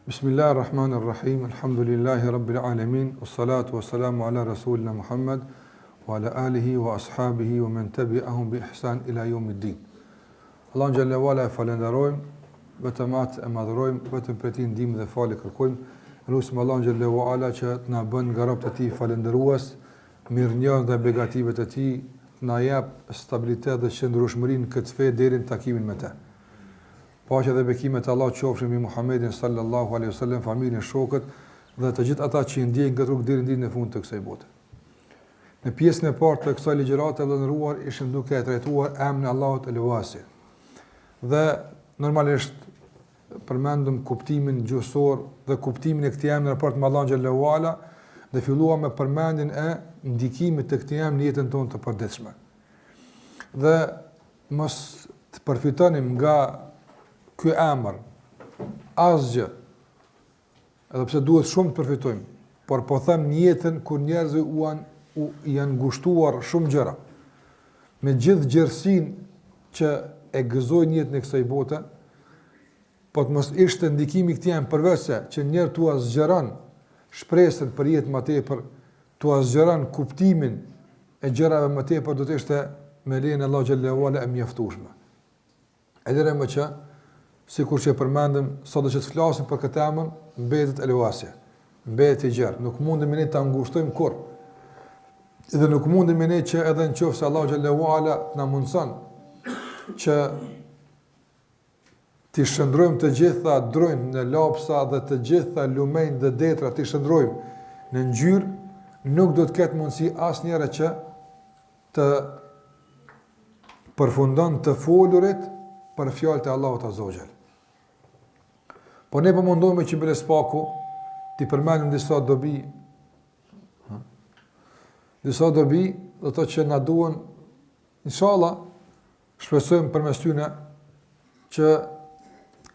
Bismillahirrahmanirrahim. Alhamdulillahi rabbil alamin. Wassalatu wassalamu ala rasulina Muhammad wa ala alihi wa ashabihi wa man tabi'ahum bi ihsan ila yawmiddin. Allahu xhalla wala e falenderojmë, vetëm atë e madhrojmë, vetëm për ti ndihmë dhe falë kërkojmë. Lutim Allahu xhalla wala që të na bën nga robët e tij falëndërues, mirënjohës dhe begative të tij, na jap stabilitet dhe qëndrueshmërinë këtë fe deri në takimin me të. Paqja dhe bekimet e Allahut qofshin mbi Muhammedin sallallahu alaihi wasallam, familjen, shokët dhe të gjithë ata që i ndjejnë këtë rrugë deri në ditën e fundit të kësaj bote. Në pjesën e parë të kësaj ligjërate të ndëruar ishim duke trajtuar emrin e Allahut El-Wasi. Dhe normalisht përmendëm kuptimin gjuhësor dhe kuptimin e këtij emri në raport me Allahun xhallahu ala dhe filluam me përmendjen e ndikimit të këtij emri në jetën tonë të përditshme. Dhe mos të përfitonim nga ky emër asgjë, edhe pse duhet shumë të përfitojmë, por po them në jetën kur njerëzit janë ngushtuar shumë gjëra, me gjithë gjerësinë që e gëzojnë jetën e kësaj bote, po të mos ishte ndikimi i këtij përveç se që njerëzit tua zgjeron shpresën për jetë më tepër, tua zgjeron kuptimin e gjërave më tepër, do të ishte me lejen e Allahu xhallahu ala e mjaftueshme. Edhe më që sikur që përmendëm, sot do të flasim për këtë emër, mbetet El-Wasi, mbetet i gjerë. Nuk mundemi ne ta ngushtojmë kurrë. Dhe nuk mundemi ne që edhe nëse Allahu xhallahu ala na mundson që të shndrojmë të gjitha dronjt në lapsa dhe të gjitha lumenjt dhe detra të shndrojmë në ngjyrë, nuk do të ketë mundësi asnjëherë që të përfundon të folurit për fjalët e Allahut azza wa jall. Po ne po mundohemi që bële spaku t'i përmendim disa dobi. Disa dobi do të thotë që na duan, inshallah, shpresojmë përmes tyre që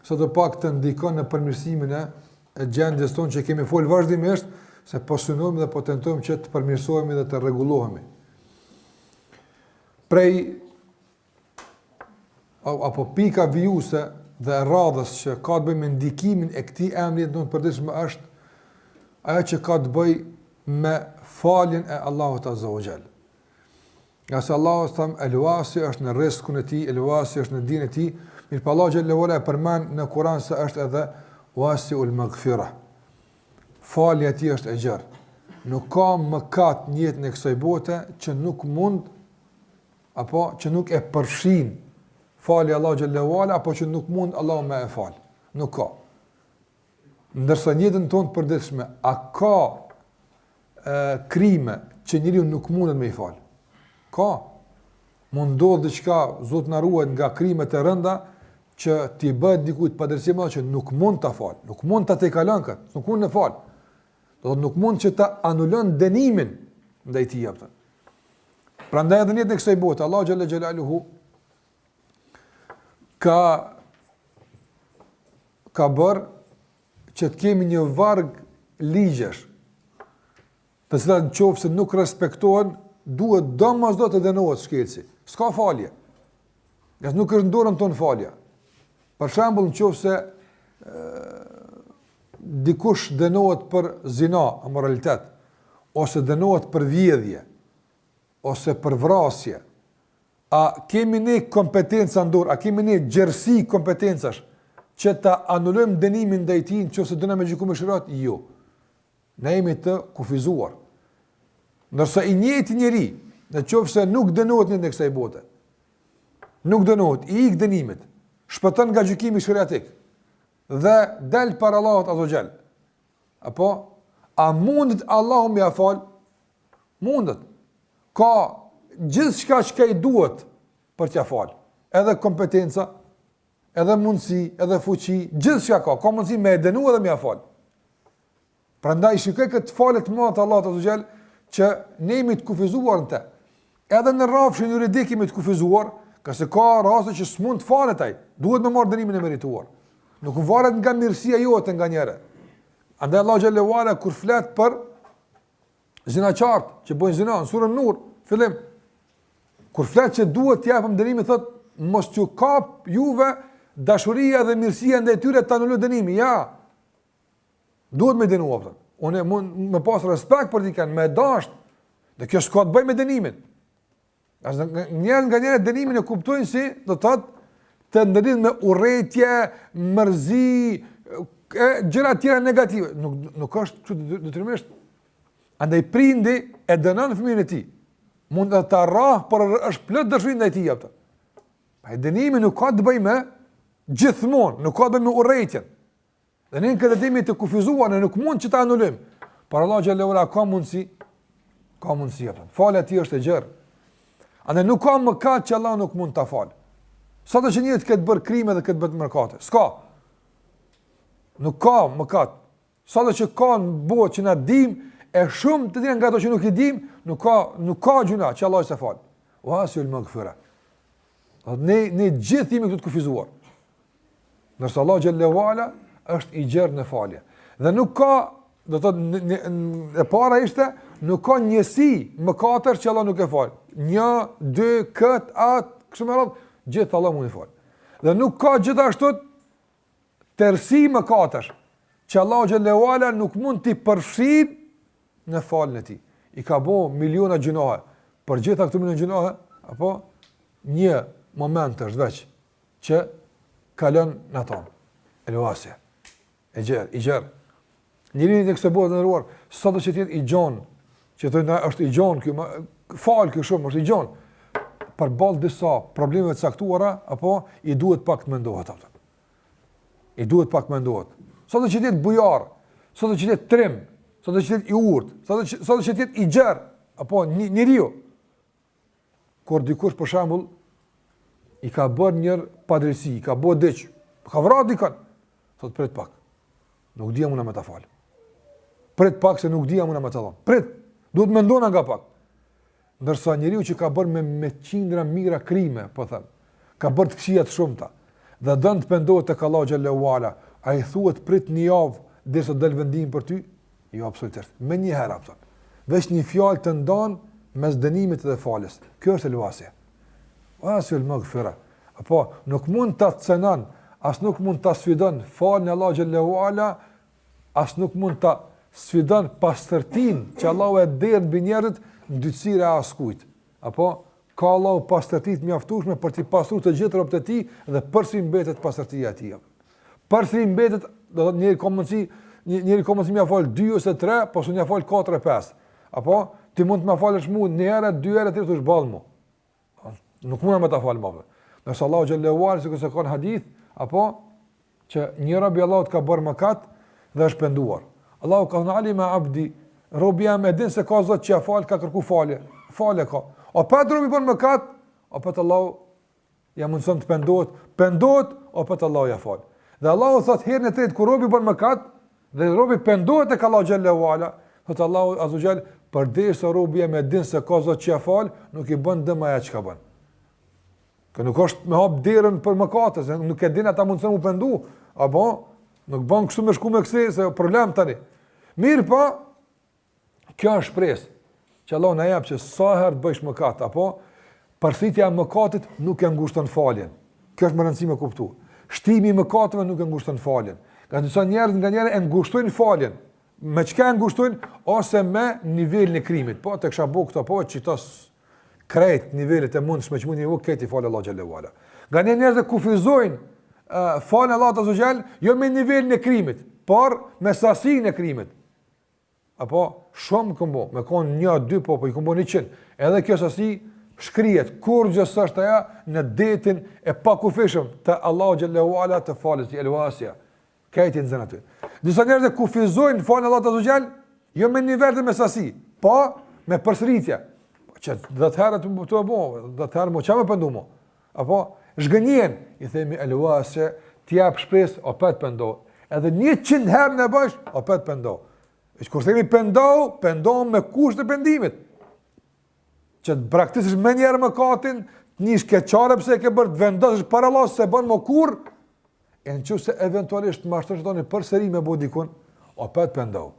sa do pak të ndikon në përmirësimin e gjendjes tonë që kemi fol vazhdimisht, se po synojmë dhe po tentojmë që të përmirësohemi dhe të rregullohemi. Prej apo pika vijuse dhe radhës që ka të bëjë me ndikimin e këtij emri të përditshëm është ajo që ka të bëjë me faljen e Allahut azza wa jall. Nga se Allahu tham El-Wasi është në rrezikun e tij, El-Wasi është në dinën e tij, mirë pa Allahu xhallahu ala përmend në Kur'an se është edhe Wasi'ul Maghfirah. Falja e tij është e gjerë. Nuk ka mëkat në jetën e kësaj bote që nuk mund apo që nuk e përfshin fali Allahu xhallahu ala apo që nuk mund Allahu me e fal. Nuk ka. Ndërsa në jetën tonë të përditshme, a ka krime që njeriu nuk mundet me i fal? Ka. Mund ndodh diçka, Zoti na ruaj nga krimet e rënda që ti bëhet dikujt padrejtim që nuk mund ta fal, nuk mund ta tejkalon kët, nuk mund të fal. Do të nuk mund që ta anulon dënimin ndaj tij apo. Prandaj edhe në jetën e kësaj bote Allahu xhallahu xhelaluhu ka bërë që të kemi një varg ligjesh, të cilat nëse nuk respektohen, duhet domosdoshmë të dënohet shkelsi. S'ka falje. Nëse nuk është në dorën tonë falja. Për shembull, nëse dikush dënohet për zina, amoralitet, ose dënohet për vjedhje, ose për vrasje, a kemi ne kompetenca në dorë, a kemi ne gjerësi kompetencash që ta anulojmë dënimin ndaj tij nëse dëna me gjykim shërat? Jo. Ne jemi të kufizuar. Ndërsa i njëjti njeri, nëse nuk dënohet në kësaj bote, nuk dënohet, i ik dënimit, shpëton nga gjykimi shariatik dhe del para Allahut azza xal. Apo a mundet Allahu më afal? Mundet. Ka gjithçka që i duhet për t'ia fal. Edhe kompetenca, edhe mundësi, edhe fuqi, gjithçka ka. Ka mundësi me dënu edhe me afal. Prandaj shikoj këtë falë të madhe të Allahut azza xal që ne jemi të kufizuar në të. Edhe në rrafshin juridik jemi të kufizuar, qase ka raste që s'mund të falet ai. Duhet me marr dënimin e merituar. Nuk varet nga mirësia jote nganjëherë. Andaj Allahu xhallahu ala kur flet për zinaçart që bojnë zina në surën Nur, fillim kur flet që duhet t'i japim dënimin, thot mos t'ju kap juve dashuria dhe mirësia ndaj tyre të anulojë dënimin. Ja. Duhet me dënua ata. Unë mund me pas respekt për dikën, me dash. Dhe kjo s'ka të bëjë me dënimin. Njerëz nga njerëz dënimin e kuptojnë si do të thotë të ndërlidh me urrëtie, mërzi, gjëra tjera negative. Nuk është kështu detyrimisht. Andaj prindi e dënon fëmijën e tij. Mund të arrah, por është plot dëshirim ndaj tij atë. Pa dënimi nuk ka të bëjë me gjithmonë, nuk ka të bëjë me urrëtien. Dhe ne këtë dënimi të kufizuar ne nuk mund që ta anulojmë. Por Allah xhallahu ala ka mundsi atë. Falja e tij është e gjerë. Andaj nuk ka mëkat që Allah nuk mund ta falë. Sado që njëri të ketë bërë krime dhe këtë bërë mëkate. S'ka. Nuk ka mëkat. Sado që ka në botë që na dim, e shumë të tjerë nga ato që nuk i dim, nuk ka gjuna që Allah s'e fal. Wasul maghfira. Ne gjithë jemi këtu të kufizuar. Nërsa Allah xhallahu ala është i gjerë në falje. Dhe nuk ka, do të thotë e para ishte, nuk ka njësi mëkatër që Allah nuk e fal. 1, 2, kështu me radhë, gjithë Allah mund i fal. Dhe nuk ka gjithashtu tërsi mëkatësh që Allah xhallahu ala nuk mund t'i përfshin në falën e tij. I ka bo miliona gjunohe. Për gjitha këto miliona gjunohe, apo një moment është veç që kalon në tonë. Elvasja. I gjerë. Njëri në kësë botë të nëruar, sado që tjetë i gjonë, që të në është i gjonë, falë kjo shumë, është i gjonë, për balë disa problemet saktuara, apo i duhet pak të mendohet. I duhet pak të mendohet. Sado që tjetë bujarë, sado që tjetë trim, sado që tjetë i urtë, sado që tjetë i gjerë, apo njëriu. Kur dikush për shembull i ka bërë njërë padrejsi, i ka bërë dheqë, ka vrarë dikën, thot prit pak. Nuk dija muna me ta falë. Prit pak se nuk dija muna me ta thonë. Prit, duhet me ndona nga pak. Ndërsa njeriu që ka bërë me qindra mira krime, po thëmë, ka bërë të këqija të shumta, dhe dënë të pendohet tek Allahu xhallahu ala, a i thuhet prit një javë derisa del vendim për ty? Jo, absolutisht. Me një herë apo. Veç një fjalë të ndonë mes dënimit dhe falës. Kjo është elvasja. Wasul maghfira. Apo nuk mund ta cënon, as nuk mund ta sfidon falën e Allahu xhallahu ala, as nuk mund ta sfidon pastërtinë që Allahu e derë mbi njerëzit ndytësira e askujt. Apo ka Allahu pastërti të mjaftueshme për të pastruar të gjithë rrobat e tij dhe përsëri mbetet pastërtia e tij. Përsëri mbetet, do të thotë njëri ka mundësi mja fal 2 ose 3, po s'u mja fal 4 e 5. Apo ti mund të më falësh mua një herë, 2 herë, 3 thosh ball mua. Nuk mund të ta fal më. Nëse Allahu xhallahu ala sikur se ka në hadith, apo që një rob i Allahut ka bërë mëkat dhe është penduar. Allahu ka thënë alima abdi, robi jam e din se ka Zot që ja fal, ka kërku falje. Falje ka. O pa robi bën mëkat, o pa Allahu ja mundson të pendohet, o pa Allahu ja fal. Dhe Allahu thot herën e tretë kur robi bën mëkat dhe robi pendohet tek Allahu xhallahu ala, thot Allahu azza xal, përderisa robi jam e din se ka Zot që ja fal, nuk i bën dëm ajo çka bën. Që nuk është me hap derën për mëkate, se nuk e din ata mund të më pendu, apo nuk bën kështu me shku me kësaj se problem tani. Mirë pa, kjo është shpresë që Allah na jap që sa herë bësh mëkat, apo përsëritja e mëkatit nuk e ngushton faljen. Kjo është më rëndësishme kuptu. Shtimi i mëkateve nuk e ngushton faljen. Ka disa njerëz nga njerë e ngushtojnë faljen. Me çka e ngushtojnë ose me nivelin e krimit. Po tek shabu këto po çitos krejt nivelet e mundshme që mundi u këti falë Allah xhallahu ala. Nga njerëz që kufizojnë falën Allah azza xal, jo me nivelin e krimit, por me sasinë e krimit. Apo shumë këmbo, me kon 1, 2 po i këmbo 100. Edhe kjo sasi shkrihet kur gjësë është aja në detin e pakufishëm të Allahu xhallahu ala të falës i elvasja. Këti në zënë aty. Disa njerëz që kufizojnë falën Allah azza xal, jo me nivel dhe me sasi, po me përsëritje. Që dhe të herë të bo, dhe të herë mo që me pëndu mo. Apo, zhgënjen, i themi elvase, t'jap shpres, o pet pëndo. Edhe 100 herë në bësh, o pet pëndo. E që kur themi pëndo me kusht të pendimit. Që të praktisësh me njerë më katin, njësh keqare pëse ke bërë, të vendosësh para Allah se bën më kur, e në që se eventualisht mashtër që toni për sëri me bo dikun, o pet pëndo.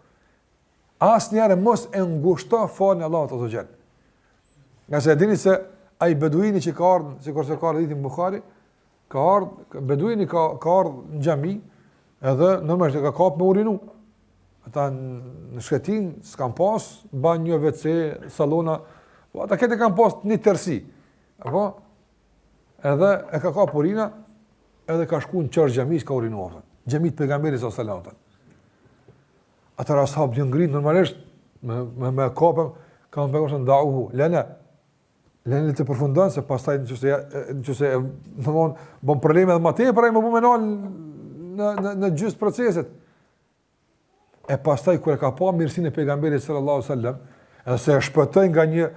As njerë mos e ngushta falën e Allah të zogjen. Nga se e dini se ai beduini që ka ardhë, si kurse ka ardhë ditin Bukhari, beduini ka ardhë në xhami, edhe normalisht ka kapë me urinu. Ata në Shkëtin s'kan pas, ban një WC, salona, ata këtë kanë pas një tërsi. Apo? Edhe e ka purina, edhe ka shku në qërë xhamis, ka urinuar. Xhamit pejgamberit sallallahu alaihi wasallam. Ata ashab që ngrin normalisht me kopëm, kanë bëgosën dauhu. Lënë të përfundon se pastaj nëse domthon bon probleme edhe më tepër ai më bën menal në gjysmë proceset. E pastaj kur e ka pa mirësinë e pejgamberit sallallahu alaihi wasallam, edhe se e shpëtoi nga një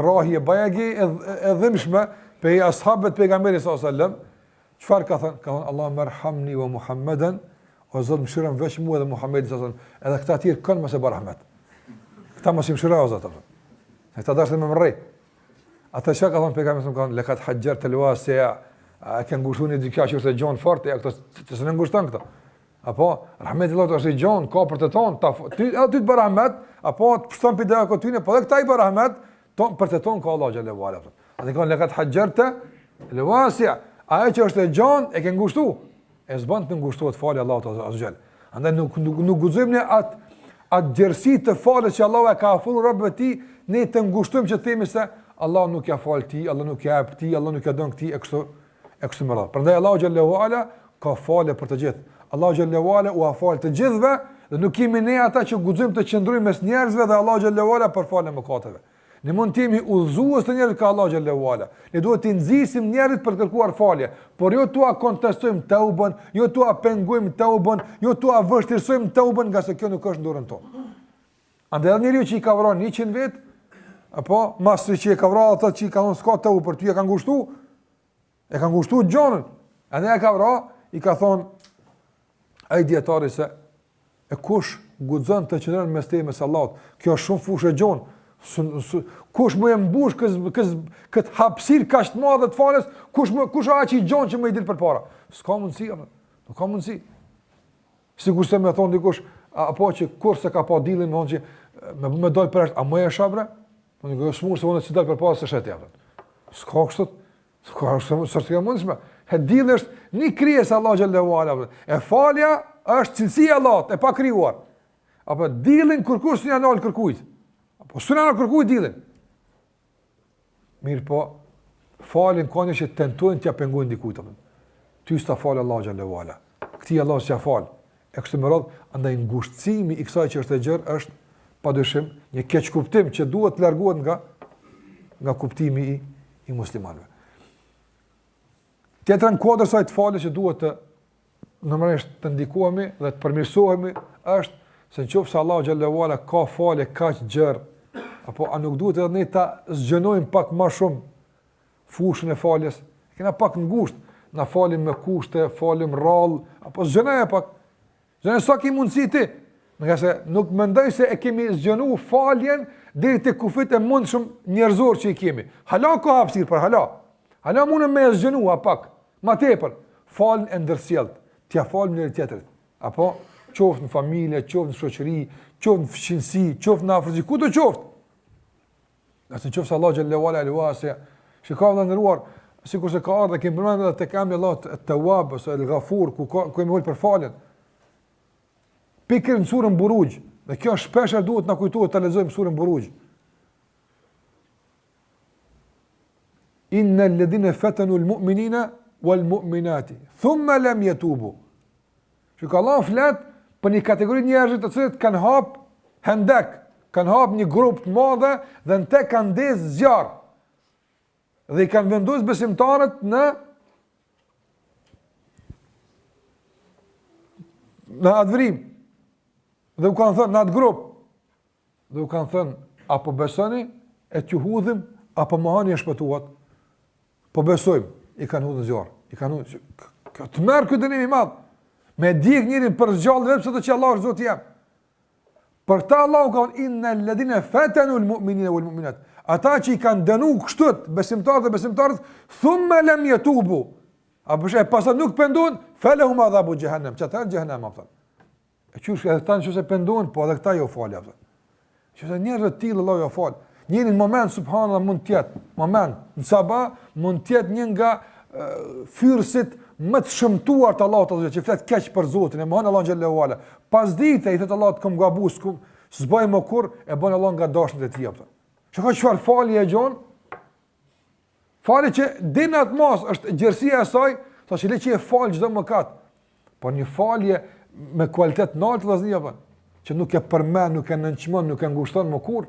rrahje bajagi e dhimbshme pe ashabët pejgamberit sallallahu alaihi wasallam, çfarë ka thënë? Ka thënë Allahumma arhamni wa Muhammadan, o Zot mëshirën veç mua dhe Muhamedit sallallahu alaihi wasallam. Edhe këta të tjerë kanë mos e bën rahmet. Këta mos i mëshiroj o Zot. Këta dashën me mërrej. Ata që ka thënë pejgamberi sallallahu alaihi wasallam, lekat hajjar të luase, a kanë ngushtuar një dikja që është e gjon fort, ja këto të s'e ngushton këto. Apo rahmeti Allahut është i gjon, ka për të ton, ty të bën rahmet, apo të shton për dëka ty, po edhe këta i bën rahmet, për të ton ka Allah xhallahu ala. Ata kanë lekat hajjar të luase, ajo që është e gjon e ke ngushtuar. E s'bën të ngushtohet falë Allahut azhjal. Andaj nuk guxojmë ne atë gjerësi të falës që Allahu e ka ofruar robëve të tij, ne të ngushtojmë që të themi se Allah nuk ja fal ti, Allah nuk ja jep ti, Allah nuk ja don këtij e kështu me radhë. Prandaj Allahu xhallahu ala ka falë për të gjithë. Allahu xhallahu ala u afal të gjithëve dhe nuk kemi ne ata që guxojmë të qëndrojmë mes njerëzve dhe Allahu xhallahu ala për falën e mëkateve. Ne mund të jemi udhëzues të njerëzit ka Allahu xhallahu ala. Ne duhet të nxisim njerëzit për të kërkuar falje, por jo tua kontestojmë tauban, jo tua pengojmë tauban, jo tua vështirësojmë tauban, nga se kjo nuk është në dorën tonë. Andaj njeriu që i ka vrarë 100 vet, apo masi që e ka vrarë ata që i kanë s'ka tau për ty e kanë ngushtuar gjonën. Andaj e ka vrarë, i ka thonë ai dietari se e kush guxon të qëndron mes te mes Allahut. Kjo është shumë fushë gjon. Kush më e mbush kët hapësirë kaq të madhe të falës, kush aq i gjon që më i del përpara. S'ka mundësi apo. Nuk ka mundësi. Sigur se më thon dikush apo që kurse ka pa dillin më thonë që më dal për a më e shabre? Unë do të smur se unë të dal përpara se shet javën. S'ka kështu. S'ka s'është mundësme. E dilli është një krijesë Allah xhallahu ala. E falja është cilësia e Allahut, e pa krijuar. Apo dillin kur kush s'ja nal kërkujt. Po s'na kërkuj dillin. Mirë po, falin kanë që tentojnë t'ja pengojnë dikujt apo. Ty s'ta fal Allahu xhallahu ala. Këti Allah s'ja fal. E kështu me radhë, andaj ngushtësimi i kësaj që është e gjerë është padyshim një keq kuptim që duhet të largohet nga kuptimi i muslimanëve. Tjetër në kuadër saj të falës që duhet të normalisht të ndikohemi dhe të përmirësohemi është se nëse Allahu xhallahu ala ka falë kaq gjerë, apo a nuk duhet edhe ne ta zgjenojmë pak më shumë fushën e faljes? Kena pak ngushtë, na falim me kushte, falim rrallë, apo zgjenojmë pak. Zgjenoj sa ke mundësi ti. Nga se nuk mendoj se e kemi zgjenu faljen deri te kufit e mundshëm njerëzor që i kemi. Hala ka hapësirë për hala. Hala mundem me zgjenu pak, më tepër. Falën e ndërsjellët, t'ia falim njëri tjetrit. Apo qoftë në familje, qoftë në shoqëri, qoftë në fëmijësi, qoftë në afërsi, ku do qoftë. Nëse qoftë se Allah xhallahu ala alwasi, shikoj të ndëruar, sikur se ka ardhur kemi përmendur edhe tek emri Allah At-Tawwab ose El-Ghafur, ku kemi vol për faljen. Pikër në surën Buruj, dhe kjo shpesh duhet na kujtohet ta lexojmë surën Buruj. Innal ladhina fatanu al-mu'minina wal-mu'minati thumma lam yatubu. Shikoj Allah flet për një kategori njerëzish të cilët kanë hap hendek, kanë hap një grup të madhe dhe në te kanë ndezë zjarr. Dhe i kanë vendosur besimtarët në advrim. Dhe u kanë thënë në atë grup. Dhe u kanë thënë, apo besoni e t'ju hudhim, apo mohani e shpëtuat. Po besojmë, i kanë hudhën zjarr. I kanë hudhën. Të merr ky dënim i madh. Me dik njërin për zgjallë vetëm se të që Allah është Zoti jam. Për ta Allahu ka thënë innal ladhina fatanu al-mu'minina wal-mu'minat. Ata që i kanë dënuar kështu besimtarët dhe besimtarët, thumma lam yatubu. Apo she pastaj nuk pendohen, falahum adhabu jahannam. Çfarë jahannam apo? E qysh edhe tanë nëse pendohen, po edhe këta jo falë apo. Qëse njerëz të tillë Allahu jo fal. Njëri në moment subhanallahu mund të jetë, moment në sabah mund të jetë një nga fyrësit më të shëmtuar të Allahut azza, që flet keq për Zotin, e mohon Allahun xhallahu ala. Pas dite i thot Allahut kam gabuar, s'bëj më kurr, e bën Allah nga dashurinë e tij apo. Shikoj çfarë falje e gjon. Falje që dinat mos është gjerësia e saj, thashë le që e fal çdo mëkat. Po një falje me kualitet lartë vllaznia apo, që nuk e përmend, nuk e nënçmon, nuk e ngushton më kurr.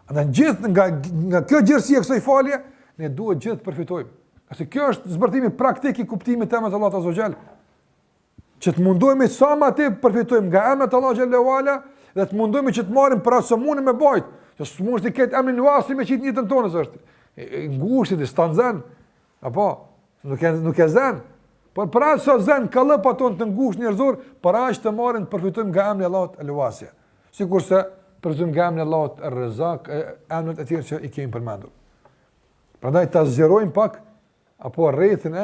Andaj gjithë nga kjo gjerësia e kësaj falje, ne duhet gjithë të përfitojmë. Qase kjo është zbërthimi praktik i kuptimit të emrit Allahut azza wa jall. Që të mundohemi sa më të përfitojmë nga emri i Allahut xhallahu ala dhe të mundohemi që të marrim për atë që mundem me bajt. Që s'mund të ketë emrin Wasi me qitë njëtën tonës është. Ngushtit, stanzen, apo, nuk e zen. Por për atë sa zen, kallëpa tonë të ngusht njerëzor, për atë të marrin të përfitojmë nga emri Allahut al-Wasi. Sikurse përfitojmë nga emri Allahut ar-Razzaq, emrat e tjerë që i kemi përmendur. Prandaj ta zgjerojmë pak apo rrethin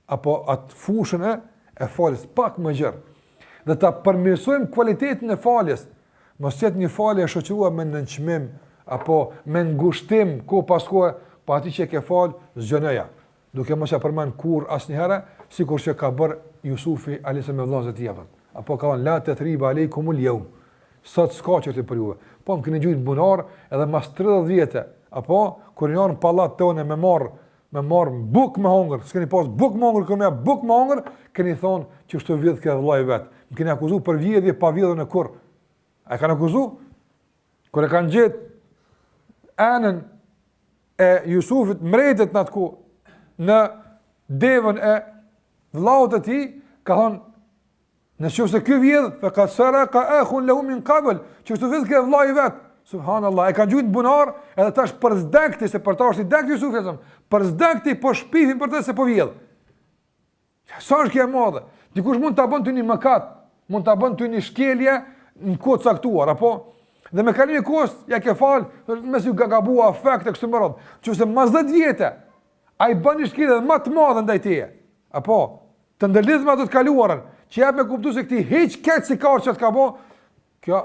apo atë fushën e faljes pak më gjerë. Dhe ta përmirësojmë cilëtetin e faljes. Mos jetë një falje e shoqëruar me nënçmim apo me ngushtim ku pas kohë, pa atë që ke fal zgjonoja. Duke mos ja përmend kurr asnjëherë, sikur që ka bër Jusufi alayhis me vëllezërit e tij. Apo ka thënë la tathriba alaykumul yawm. Sot s'ka çështë për juve. Po më keni gjujt bunar edhe mas 30 vjetë, apo kur janë në pallat tonë me marr buk me hongër, s'keni pas buk me hongër, këmë buk me hongër, keni thonë që çto vjedh ke vllai vet. Më keni akuzuar për vjedhje pa vjedhën e kurr. A kanë akuzuar? Kur e kanë gjetë anën e Jusufit mbretët në atë ku në devën e vllaut të tij, ka thonë nëse ky vjedh, fa qad saraka akhun lahu min qabl, që çto vjedh ke vllai vet. Subhanallahu, e kanë gjujt bunar, edhe tash për zdekti se për ta është i dek Jusufi, për zdekti po shpifin për të se po vjedh. Sa është kjo e madhe? Dikush mund ta bën ty një mëkat, mund ta bën ty një shkelje në kohë caktuar, apo dhe me kalimin e kohës ja ke fal, mes ju gabua afekt e kështu me radhë. Qëse mas 10 vjetë ai bën një shkelje më të madhe ndaj teje, apo të ndërlidh me ato të kaluarën, që jap me kuptues se ti hiç keq si ka që të ka bë, kjo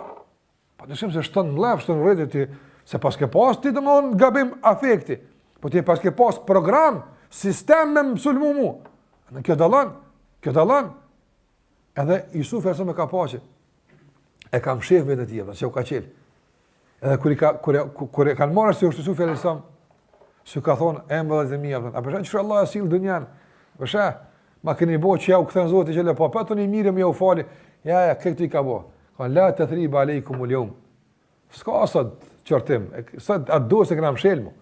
padyshim se shton mllaf, shton rreth ti, se pas ke pas ti domon gabim afekti. Po ti pas ke pas program, sistem me sulmumu. Në kjo dallon. Edhe Jusufi asë me ka paqe. E kam shef vetë ti, që u ka qel. Edhe kur e kanë marrë se Jusufi alayhis, s'u ka thonë embëllët e mia, a përshën që Allah e sill dunjan. Përshë, ma keni bo që ja u kthen Zoti që le po patoni mirë më u fali. Ja, këtë i ka bo. Ka la tathriba alaykumul yawm. S'ka sot çortim. Sot atë do se kemi mshelmu.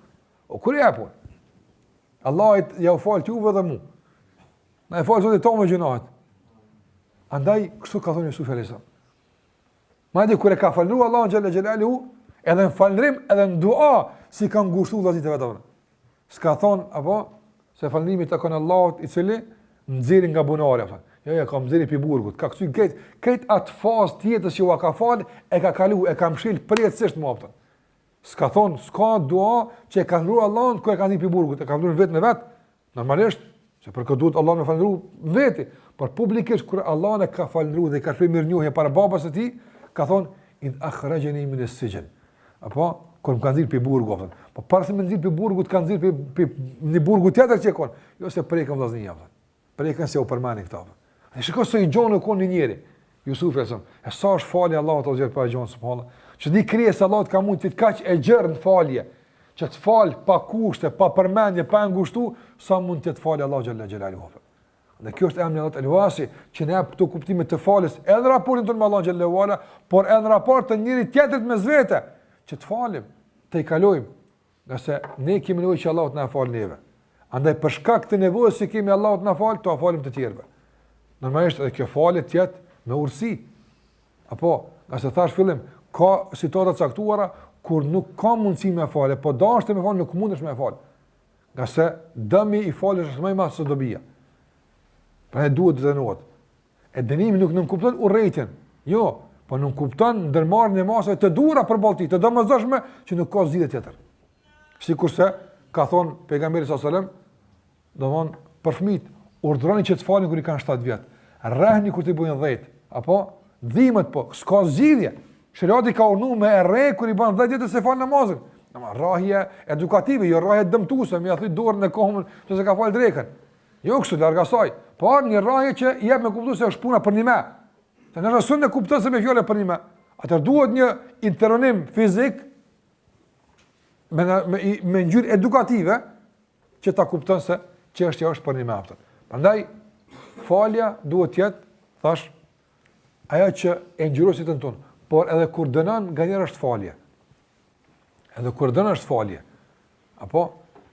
O kur ja pun. Allah ja u fal ti u dhe mu. Na e fal Zoti tonë gjunat. Andaj kështu ka thonë Jusufi alayhis. Madje kur e ka falëruar Allahu xhalla xhelalu, edhe në falërim, edhe në dua, si kanë ngushtuar vllazit e vetë. S'ka thonë apo se falënimi të kon Allahut i cili nxjerrin nga bunari apo. Jo, ka nxjerrë pi burgut. Ka kthy këtë atë fazë tjetër që u ka fal, e ka kalu, e ka mshil përjetësisht më aftë. S'ka thonë, s'ka dua që e ka ndruar Allahun ku e ka dhënë pi burgut, e ka ndruar vetëm vet. Normalisht, se për këtë duhet Allahu më falëndru veti, por publikisht kur Allahu e ka falëndruar dhe ka shpërë mirënjohje para babas së tij, ka thonë id akhrajani min as-sijn. Apo kur më kanë dhënë pi burgut. Po para se më nxit pi burgut kanë dhënë pi në burgu tjetër që kon. Jo se prekën vllaznia. Prekën se u përmani këta. E shikoj se i gjonë kon një njeri. Jusufi e sa është falja Allahut ose pa gjonë subhanallahu. Që di krijesë Allahut ka mund të kaq e gjerë në falje. Që të fal pa kushte, pa përmendje, pa ngushtu, sa mund të falë Allahu xhalla xhelaluhu. Dhe kjo është emri Allahut el-Wasi, që ne hap këto kuptime të falës, edhe në raportin tonë me Allahun xhallahu ala, por edhe në raport të njëri tjetrit mes vete, që të falim, të i kalojmë, nëse ne kemi nevojë që Allahu të na falë neve. Andaj për shkak të nevojës që kemi Allahu të na falë, to falim të tjerëve. Normalisht edhe kjo falje të jetë me urësi. Apo, nëse thash fillim, ka situata të caktuara kur nuk ka mundësi me falë, po dashte me falë nuk mundesh me falë. Nga se dëmi i falës është më i madh se dobia. Pra e duhet të dënohet. E dënimi nuk nënkupton urrëtitjen. Jo, po nënkupton ndërmarrjen e masave të dhura për ballti, të domosdoshme që nuk ka zgjidhje tjetër. Sikurse ka thonë pejgamberi sallallahu alajhi wasallam, domthon për fëmijët, urdhroni që të falin kur i kanë 7 vjet. Rrahni kur të bëjnë 10, apo dhimbët po, s'ka zgjidhje. Sheriati ka urdhëruar me rre kur i bën 10 vjet se fal namazin. Rrahje edukative, jo rrahje dëmtuese, më ia thoj dorën në kohën se ka fal drekën. Jo kështu larg asaj, por një rrahje që jep me kuptues se është puna për një më. Se në rrasën e kupton se me fjalë për një më. Atëherë duhet një intervenim fizik me ngjyrë edukative që ta kupton se çështja është për një më. Prandaj falja duhet të jetë, thash, ajo që e ngjyron jetën tonë, por edhe kur dënon nganjëherë është falje. Edhe kur dënon është falje. Apo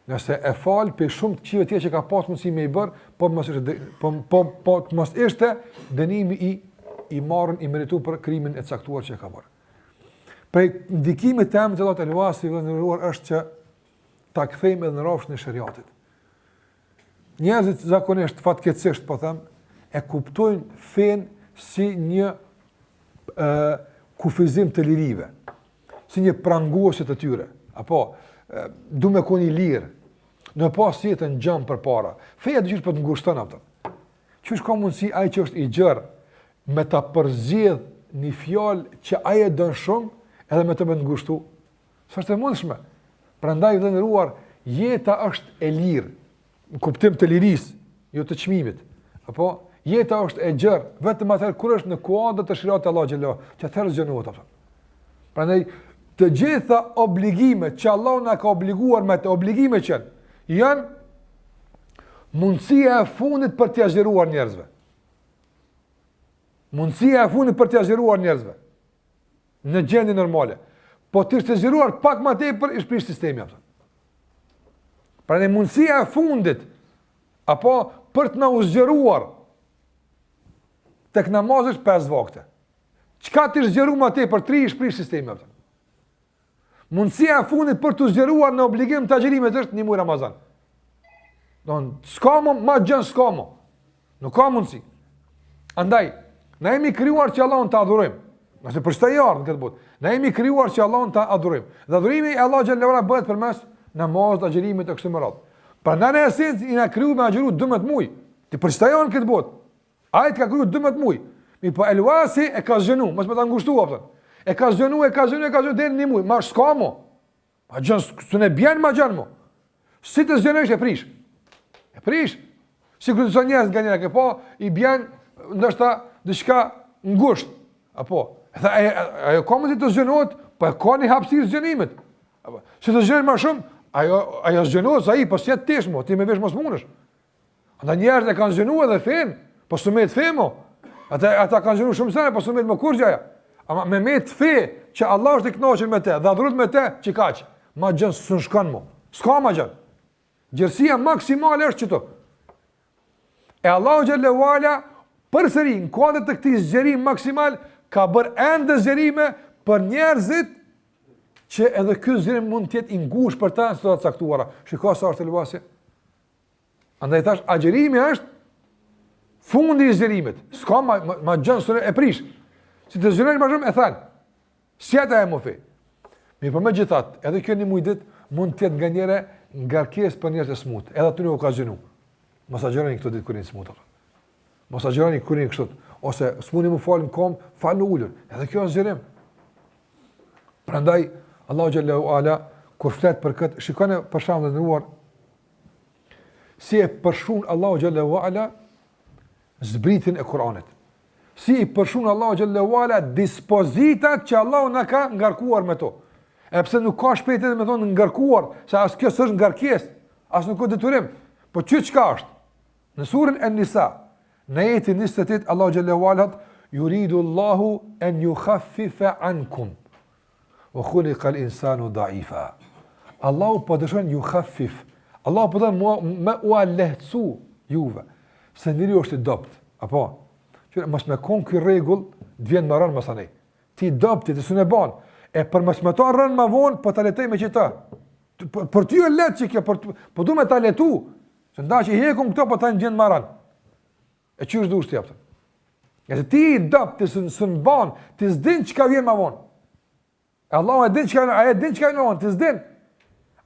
nëse e fal për shumë të këqive tjetër që ka pas mundësi me i bërë, po mos ishte dënimi i marrën i merituar për krimin e caktuar që e ka bërë. Prej ndikimit të emrit të Allahut el-Wasi i ndëruar është që ta kthejmë edhe në rrafshin e shariatit. Njerëzit zakonisht fatkeqësisht po them, e kuptojnë fen si një kufizim të lirive, si një pranguese të tyre, apo du me koni lirë, në pas jetën gjëmë për para. Feja dëgjysh për të ngushton ato. Qysh ka mundësi ai që është i gjerë me ta përzgjedh një fjalë që ai e don shumë edhe me të më ngushtu? S'është e mundshme. Prandaj vëllëruar, jeta është e lirë, në kuptim të lirisë, jo të çmimit. Apo jeta është e gjerë vetëm atë kur është në kuadër të shariatit të Allahut xhallahu, që atëherë zgjonohet ato. Prandaj të gjitha obligimet që Allah na ka obliguar me të obligime që janë mundësia e fundit për t'ia zgjeruar njerëzve. Mundësia e fundit për t'ia zgjeruar njerëzve. Në gjendje normale. Po të ishte zgjeruar pak më tepër i shprish sistemi apo. Prandaj mundësia e fundit apo për të na u zgjeruar tek namazi 5 vakte. Çka të zgjeruar më tepër 3 i shprish sistemi apo. Mundësia e fundit për të zgjeruar në obligim të agjërimit është një muaj Ramazan. S'ka më ma gjën s'ka më. Nuk ka mundësi. Andaj, na jemi krijuar që Allahun të adhurojmë. Nëse për çfarë në këtë botë. Na jemi krijuar që Allahun të adhurojmë. Dhe adhurimi i Allahut xhallahu ala bëhet përmes namazit, agjërimit e kështu me radhë. Prandaj në esencë i na kriju me agjëru 12 muaj. Ti për çfarë në këtë botë? Ai të ka kriju 12 muaj. Mi po El-Wasi e ka zgjenu, mos më ta ngushtua apo. E ka zgjenu deri në muaj, ma s'ka mo. Ma gjën, s'u ne bjen ma gjën mo. Si të zgjenojsh e prish. E prish. Si kur të son njerëz nga njëra ke po, i bjen ndoshta diçka ngusht. Apo, ajo ka mundësi të zgjenohet, po e ka një hapësirë zgjenimit. Apo, si të zgjenojsh ma shumë, ajo zgjenohet sa i, po si tesh mo, ti me vesh mos mundesh. Ata njerëz e kanë zgjenuar dhe fen, po s'u me të fe mo. Ata kanë zgjenu shumë sene, po s'u me të më kurgjaja. Ama me të fe që Allah është i kënaqur me te, dhe adhurohet me te, që kaq. Ma gjën s'u shkon mo. S'ka ma gjën. Gjerësia maksimale është çto. E Allahu xhallahu ala përsëri në kuadër të këtij zgjerimi maksimal ka bërë ende zgjerime për njerëzit që edhe ky zgjerim mund të jetë i ngushtë për ta në situata caktuara. Shikoj sa është El-Wasi. Andaj tash agjërimi është fundi i zgjerimit. S'ka ma gjën s'u e prish. Si të zgjenojnë më shumë e thanë, si ata e më fe. Mirë për me gjithat, edhe kjo një mujdit mund të jetë nga njëre ngarkesë për njerëz të smutë, edhe aty nuk ka zgjenu. Mos agjeroni këto ditë kur jeni smutë. Mos agjeroni kur jeni kështu, ose s'muni më falë në kom, falë në ulur. Edhe kjo është zgjerim. Prandaj Allahu xhallahu ala kur flet për këtë, shikoni për shembull të ndëruar si e përshun Allahu xhallahu ala zbritin e Kuranit. Si i përshun Allahu xhallahu ala dispozitat që Allahu na ka ngarkuar me to. E pse nuk ka shpejtet me thonë ngarkuar, se as kjo s'është ngarkesë, as nuk ka detyrim. Po çka është? Në surën An-Nisa, në ajetin 28 Allahu xhallahu ala yuridu Allahu an yukhaffifa ankum wa khuliqa al-insanu da'ifa. Allahu po dëshon yukhaffif. Allahu po don me u lehtësu juve. Se njeriu është i dopt, apo që mos me kon ky rregull, të vjen më rën mësanej. Ti dopti të sunë ban. E për mos me ta rën më vonë, po ta letoj me qita. Për ty e lehtë që kjo, po du me ta letu. Se ndaç i hekum këto, po ta vjen më rën. E çysh dush ti aftë. Nëse ti dopti të sunë ban, ti s'din çka vjen më vonë. Allahu e din çka, ai e din çka vjen më vonë, ti s'din.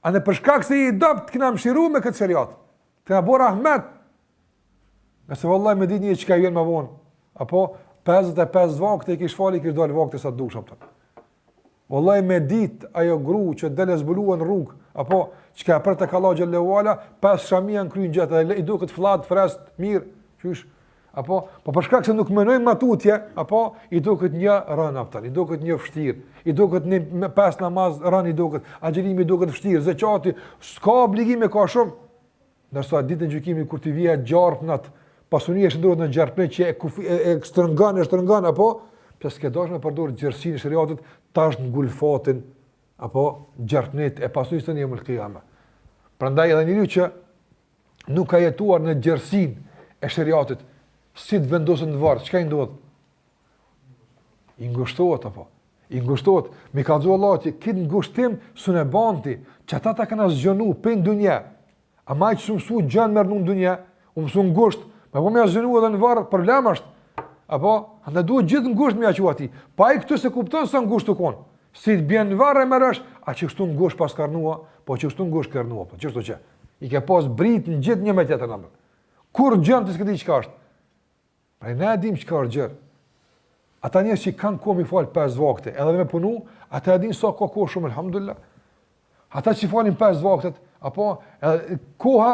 Ande për shkak se i dopt kena mshiru me këtë shariat. Të na bëu rahmet. Nëse vallahi me ditë çka vjen më vonë. Apo 55 vakte i kish fali, kish dalë vakte sa dush apo. Wallahi me ditë ajo gru që dele zbuluan rrugë, apo çka për të Allahu xhallahu ala, pas shamia në kryen gjatë, i duket fllad frest mirë, qysh? Apo po për shkak se nuk mënojmë matutje, apo i duket një rën aftar, i duket një vështirë, i duket në pas namaz rën i duket, agjërimi i duket vështirë, zakati s'ka obligime ka shumë. Ndërsa ditën e gjykimit kur ti vije gjarpnat, pasunia që ndodhet në gjarpnë që e shtrëngon apo pse s'ke dashur të përdor gjersinë e shariatit tash ngulfatin apo gjarpnit e pasunisë në jetën e qiyamah. Prandaj edhe njeriu që nuk ka jetuar në gjersinë e shariatit, si të vendoset në varr, çka i ndodh? I ngushtohet apo? I ngushtohet. Mi ka thënë Allah që këtë ngushtim s'u ne banti, që ata ta kanë zgjonu pe në dunja. Ama që su mësu gjënë mërë në dunja, u mësu ngusht, me po me a zgjonu edhe në varr, problem është. Apo, andë duhet gjithë ngusht me a qua ti. Pa i këtë se kupton se ngusht të konë. Si të bjen në varr e mërësh, a që kështu ngusht pas karnua, po që kështu ngusht kërnua, po qështu që. I ke pas brit në gjithë një me tjetër në mërë. Kur gjënë të s'këti qëka është? Pra ne edhim qëka është gjërë. Ata njës që kanë kohë mi falë 5 vakte, edhe me punu, ata edhin sa ka kohë shumë, alhamdulillah. Ata që falin 5 vaktet, apo edhe koha,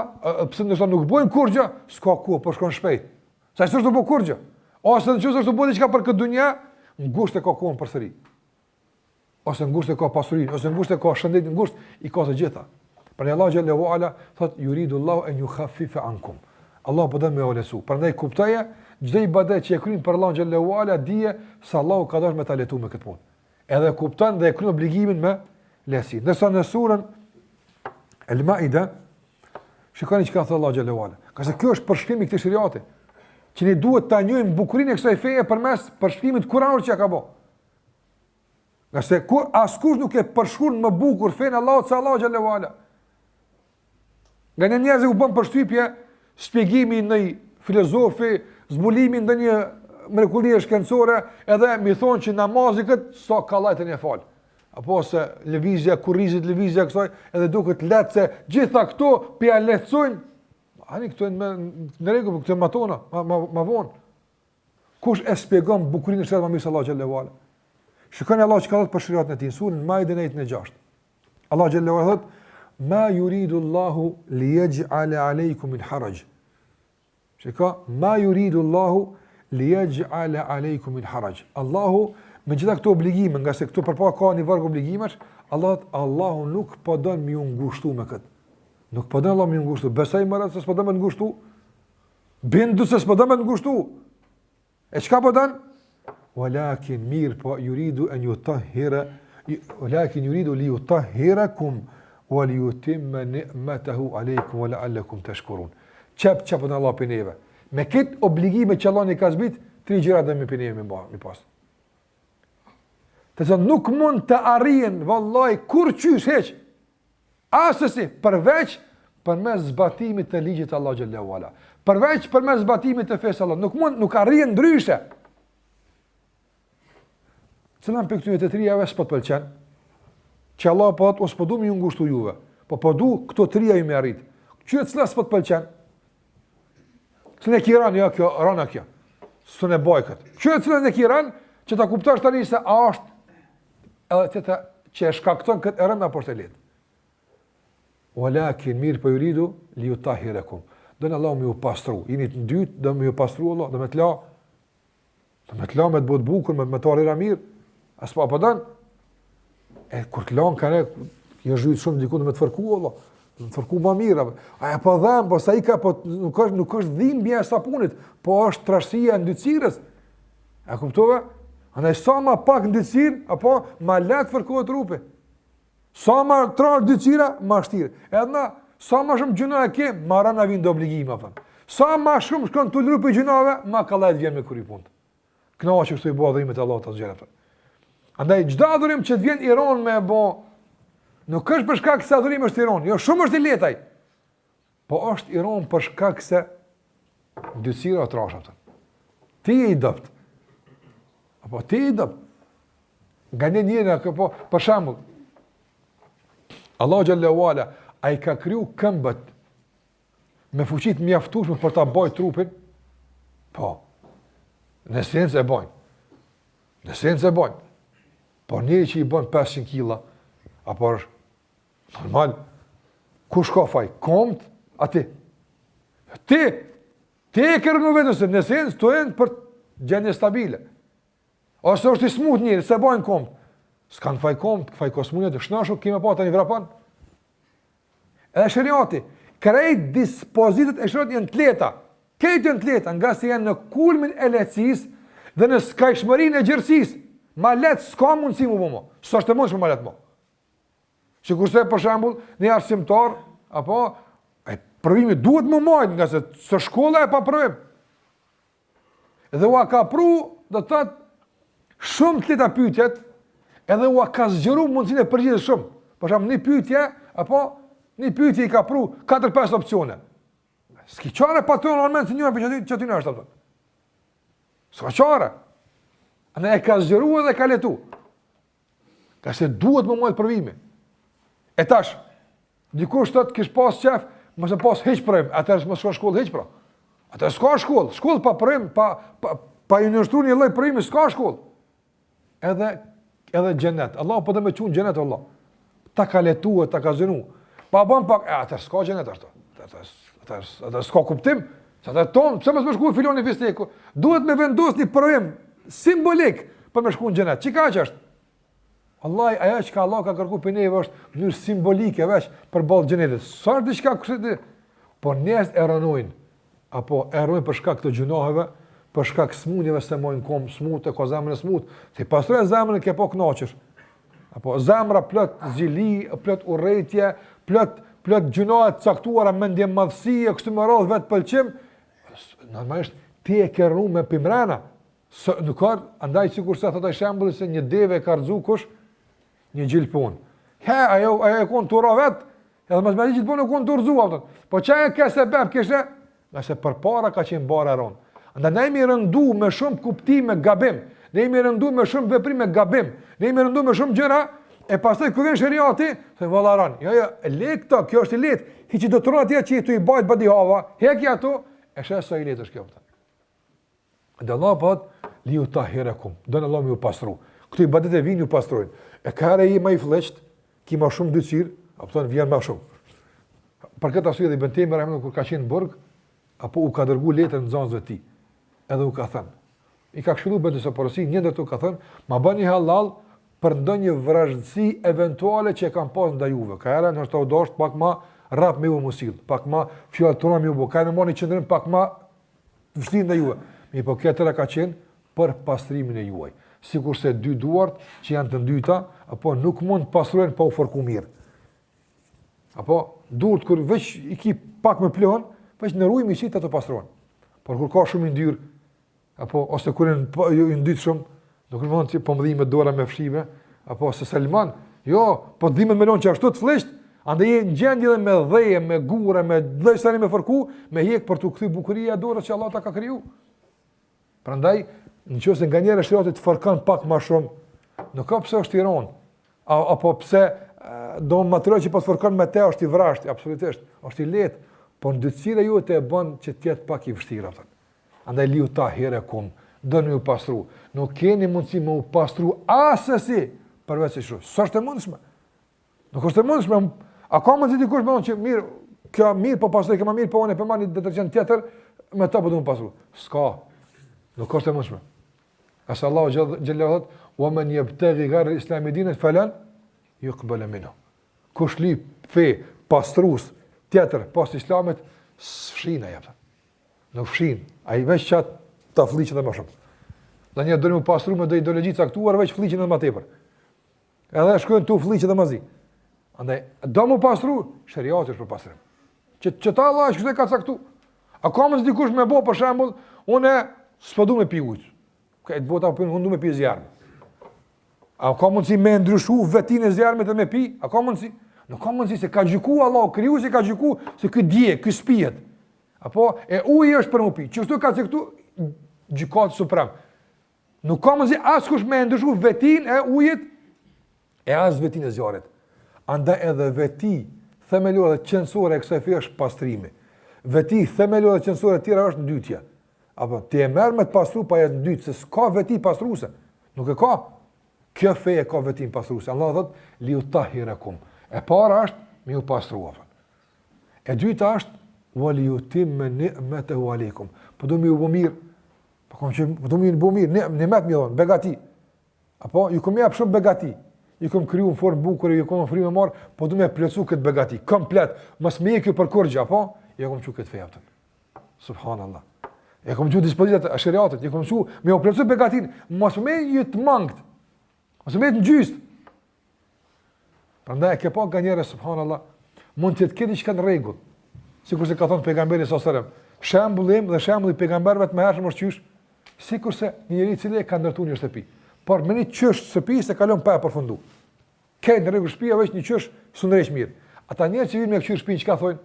pëse nështë nuk bojnë kur gjë, s'ka kohë, po shkon shpejt. Sa që është të bo kur gjë? Ose në qësë është të bo diqka për këtë dunja, ngusht e ka kohën për sëri. Ose ngusht e ka pasurin, ose ngusht e ka shëndet, ngusht i ka të gjitha. Për një Allah Gjallahu Ala, thot, yuridu Allahu an yukhaffifa ankum. Allah po dënë me olesu. Prandaj kuptoje, çdo ibadet që e kryen për Allah Gjallahu Ala, dije se Allahu ka dashur me ta letu me këtë punë. Edhe kupton dhe e kryen obligimin me lesi. Ndërsa në surën El-Maida, shikoni çka thot Allah Gjallahu Ala. Ka se kjo është përshkrimi i këtij shariati, që ne duhet ta njohim bukurinë e kësaj feje përmes përshkrimit kuranor që ka bë. Qase askush nuk e përshkruan më bukur fen Allahut se Allah Gjallahu Ala. Nga një njerëz u bën përshtypje shpjegimi në filozofi, zbulimi në një mrekullie shkencore, edhe mi thonë që namazi këtë sa kallajtën e fal. Apo se lëvizja, kurrizit lëvizja kësaj, edhe duket lehtë se gjitha këto pia lehtësojnë. Ani këto në rregull, këto matona, ma vonë. Kush e shpjegon bukurinë e shërbimit me Allahu xhallahu ala? Shikoni Allah që ka thënë për shariatin e tij, surën Maide në jetën e 6. Allah xhallahu ala thotë: "Ma yuridu Allahu liyaj'ala 'alaykum min haraj." Shikoj, "Ma yuridu Allahu liyaj'ala 'alaykum min haraj." Allahu me gjitha këto obligime, nga se këto përpara ka një varg obligimesh, Allahu nuk po don më u ngushtu me këtë. Nuk po don Allah më u ngushtu. Besoj më radhë se s'po don më ngushtu. Bindu se s'po don më ngushtu. E çka po don? Walakin mir po yuridu an yutahhira, walakin yuridu li yutahhirakum wa li yutimma ni'matahu alaykum wa la'allakum tashkurun. Çap në Allah për neve. Me këtë obligime që Allah i ka zbrit, 3 gjëra do më për neve më pas. Të thënë nuk mund të arrijen vallahi kur qysh heq. Asesi përveç përmes zbatimit të ligjit të Allah xhallahu ala. Përveç përmes zbatimit të fesë Allah, nuk arrijen ndryshe. Cëlan për këtyre të trijave s'po të pëlqen? Që Allah po thotë, s'po du më ju ngushtu juve, po du këto trija ju me arrit. Qyre cëla s'po të pëlqen? Cënë e kiran, ja kjo, rana kjo. Së ne baj këtë. Qyre cëla e kiran, që ta kuptash tani se a është edhe tëta që e shkakton këtë e rënda për të letë. Walakin mirë për yuridu, li ju tahirekum. Dënë Allah me ju pastru. Jini të dytë, dhe me ju pastru Allah, dhe me të la. Dhe me të la me të bëtë bukur, me të arira mirë. As pa dënë. E kur të lanë kane, jë zhujtë shumë diku dhe me të fërku Allah. Dhe me të fërku ma mirë. Aja pa dhemë, po sa i ka, po nuk është dhimbja e sapunit, po është trashësia e ndytësirës. E kuptove? Andaj sa ma pak ndytësirë, apo ma letë fërkohet trupi. Sa ma trashë ndytësira, ma shtirë. Edhe na, sa ma shumë gjuna e ke, ma rana vinë do obligime. Sa ma shumë shkon të lru për gjunave, ma kalajt vjen me kuri punët. Këna që kështu i bo adhurimet Allah të zgjerat. Andaj, gjda adhurim që të vjen Iran me bo, nuk është për shkak se adhurim është Iran, jo shumë është i letaj, po është Iran për shkak se ndytësira o trashë. Ti e i dëpt. Apo ti i dëpt. Nga njëra, për shambull, Allah xhallahu ala, a i ka kriju këmbët me fuqit mjaftueshme për ta bajë trupin? Po. Në esencë e bajnë. Në esencë e bajnë. por njëri që i bën 500 kg, apo normal, kush ka faj? Komt, ati. Ti e kërë në vetën se në sens të enë për gjendje stabile. Ose është i smut njëri, se bojnë komt. S'kan faj komt, faj kosmunje të shnashu, kime pa të një vrapan. Edhe shëriati, krejt dispozitet e shëriat janë të leta. Krejt janë të leta, nga se janë në kulmin e lehtësis dhe në skajshmërin e gjërësis. Ma letë s'ka mundësi mu më. Së është të mundës më ma letë më. Që kurse, për shambull, një arsimtar, apo, provimi duhet më majtë, nga se së shkolla e pa provim. Edhe ua ka pru, do të tëtë, shumë të leta pyetjet, edhe ua ka zgjeru mundësin e përgjithë shumë. Për shambull, një pyetje, apo, një pyetje i ka pru 4-5 opcione. S'ki qare pa të normalment se njëra për që ty në është, s'ka qare. Në e ka zgjeru edhe ka letu. Ka se duhet më majtë provimi. E tash, dikush të kish pas qef, mëse pas heq provim, atër më s'ka shkollë heq pra. Atër s'ka shkollë, shkollë pa provim, pa ju nështru një lloj provimi, s'ka shkollë. Edhe xhenet. Allah po dhe me qunë xhenet, Allah. Ta ka letu e ta ka zënu. Pa ban pak, atër s'ka xhenet ashtu. Atër s'ka kuptim. Atër tonë, pëse mësë me shku filon një fisteku? Duhet me vendos një provim simbolik për me shku në xhenet. Çka që është? Allah, aja që ka Allah ka kërku për neve është mënyrë simbolike veç për balë xhenetit. Sa është diçka kështë, por njerëz e rënojnë, apo e rënojnë për shkak të gjunoheve, për shkak smundjeve se mojnë kom smut, e ka zemrën e smut, se pastroj zemrën e ke po knaqësh. Apo zemra plot zili, plot urrëtie, plot gjunohet caktuara mendje madhësie, kështu më radh vetë pëlqim. Normalisht ti e ke rënë me pimrana. Nuk ka andaj sikur sa thotë shembulli se një deve ka rrezu kush një gjilpun. Ajo e kon turra vet, edhe mos më di gjilpun e kon turzuar. Po çaja ka sebeb kishte, nëse përpara ka qenë bara ron. Andaj ne jemi rëndu me shumë kuptime gabim, ne jemi rëndu me shumë veprime gabim, ne jemi rëndu me shumë gjëra e pastaj kur vjen shariati, se vallaran. Jo, le këto, kjo është i lehtë. Hiçi do të rrohet atje që tu i bajt badi hava, heki ato, e shes sa i lehtë është kjo. Dhe Allah pat li u tahirakum, don Allah më u pastru. Këtu i badet e vinë ju pastrojnë. E kare i më i fleqt, ki më shumë dyqir, apo thonë vjen më shumë. Për këtë arsye dhe Ibn Taymi rahimahullah kur ka qenë në burg, apo u ka dërguar letër në zonzëve të tij. Edhe u ka thënë, i ka këshilluar bëndë së porosi, një ndër to ka thënë, ma bëni halal për ndonjë vrazhdësi eventuale që e kanë pas ndaj juve. Ka era nështë të udosht pak ma rap me ju musil, pak ma fjallë tona me ju bo, ka në moni qëndërim pak ma vështirë ndaj juve. Mi po këtëra ka qenë për pastrimin e juaj. Sikur se dy duart që janë të ndyta, apo nuk mund pastrojnë pa u forku mirë. Apo duart kur veç i ki pak me plon, veç në rujë miqit ato pastrojnë. Por kur ka shumë i ndyrë, apo ose kur i ndytë shumë, nuk mund të po mëdhi me dora me fshive, apo se Salman, jo, po dhimet me lonë që ashtu të flesht, andaj e në gjendje dhe me dheje, me gure, me dhejsani me forku, me hek për të këthy bukuria dorës që Allah ta ka kriju. Prandaj, nëse nga njëra shtati të forkon pak më shumë, nuk ka pse është i rënd. Apo pse do material që po të forkon me te është i vrasht, absolutisht, është i lehtë, por ndërtësira juaj e bën që të jetë pak i vështirë atë. Andaj liu tahirakum, doni u pastru. Nuk keni mundësi më u pastru asesi përveç se kështu. S'është e mundshme. Nuk është e mundshme. A ka mundësi dikush më thonë që mirë, kjo mirë po pastroj, kjo më mirë po unë po marr një detergjent tjetër, me ta po do të pastru. S'ka. Nuk është e mundshme. Asa Allahu xhallahu thot: "Wa man yabtaghi ghayra al-islam dinan falan yuqbal minhu." Kush li fe pastrues tjetër pas islamit, s'fshin ai atë. Nuk fshin. Ai veç çat ta fliqet edhe më shumë. Dhe një dërim pastru me do ideologji caktuar veç fliqen edhe më tepër. Edhe shkojnë tu fliqet edhe më zi. Andaj do më pastru, shariati është për pastrim. Që ta Allah është ka caktu. A ka mos dikush më bë për shembull, unë s'po du me pi ujë. Ka të bota po unë du me pi zjarm. A ka mundsi me ndryshu vetin e zjarmit dhe me pi? A ka mundsi? Nuk ka mundsi se ka gjyku Allah, krijuesi ka gjyku se ky dje, ky spihet. Apo e uji është për më pi. Çështu ka se këtu gjykati suprem. Nuk ka mundsi askush me ndryshu vetin e ujit e as vetin e zjarrit. Andaj edhe veti themelore dhe qendrore e kësaj feje është pastrimi. Veti themelore dhe qendrore e tjera është ndytja. Apo ti e merr me të pastru pa jetë ndytë, se s'ka veti pastruese. Nuk e ka. Kjo feje ka vetim pastruese. Allah thot li utahhirakum. E para është me u pastrua. E dyta është wali yutimma ni'matahu alaykum. Po do më u bë mirë. Po do më u bë mirë, nimet më dhon, begati. Apo ju kam jap shumë begati. Ju kam kriju në formë bukur, ju kam ofruar më marr, po do më plotsu këtë begati komplet. Mos më ikë për kurrë, apo ju kam çu këtë feje atë. Subhanallah. E kam çu dispozitat e shariatit, ju kam çu më u plotsu begatin, mos më ju të mangt. Mos më të gjyst. Prandaj ke pa ganjere subhanallah, mund të ketë diçka në rregull. Sikurse ka thënë pejgamberi sallallahu alajhi wasallam, shembullim dhe shembulli pejgamberëve të mëhershëm është qysh, sikurse një njeri i cili ka ndërtuar një shtëpi. Por me një qysh shtëpi se kalon pa e përfundu. Ke në rregull shtëpia veç një qysh sunëreq mirë. Ata njerëz që vinë me qysh shtëpi çka thonë?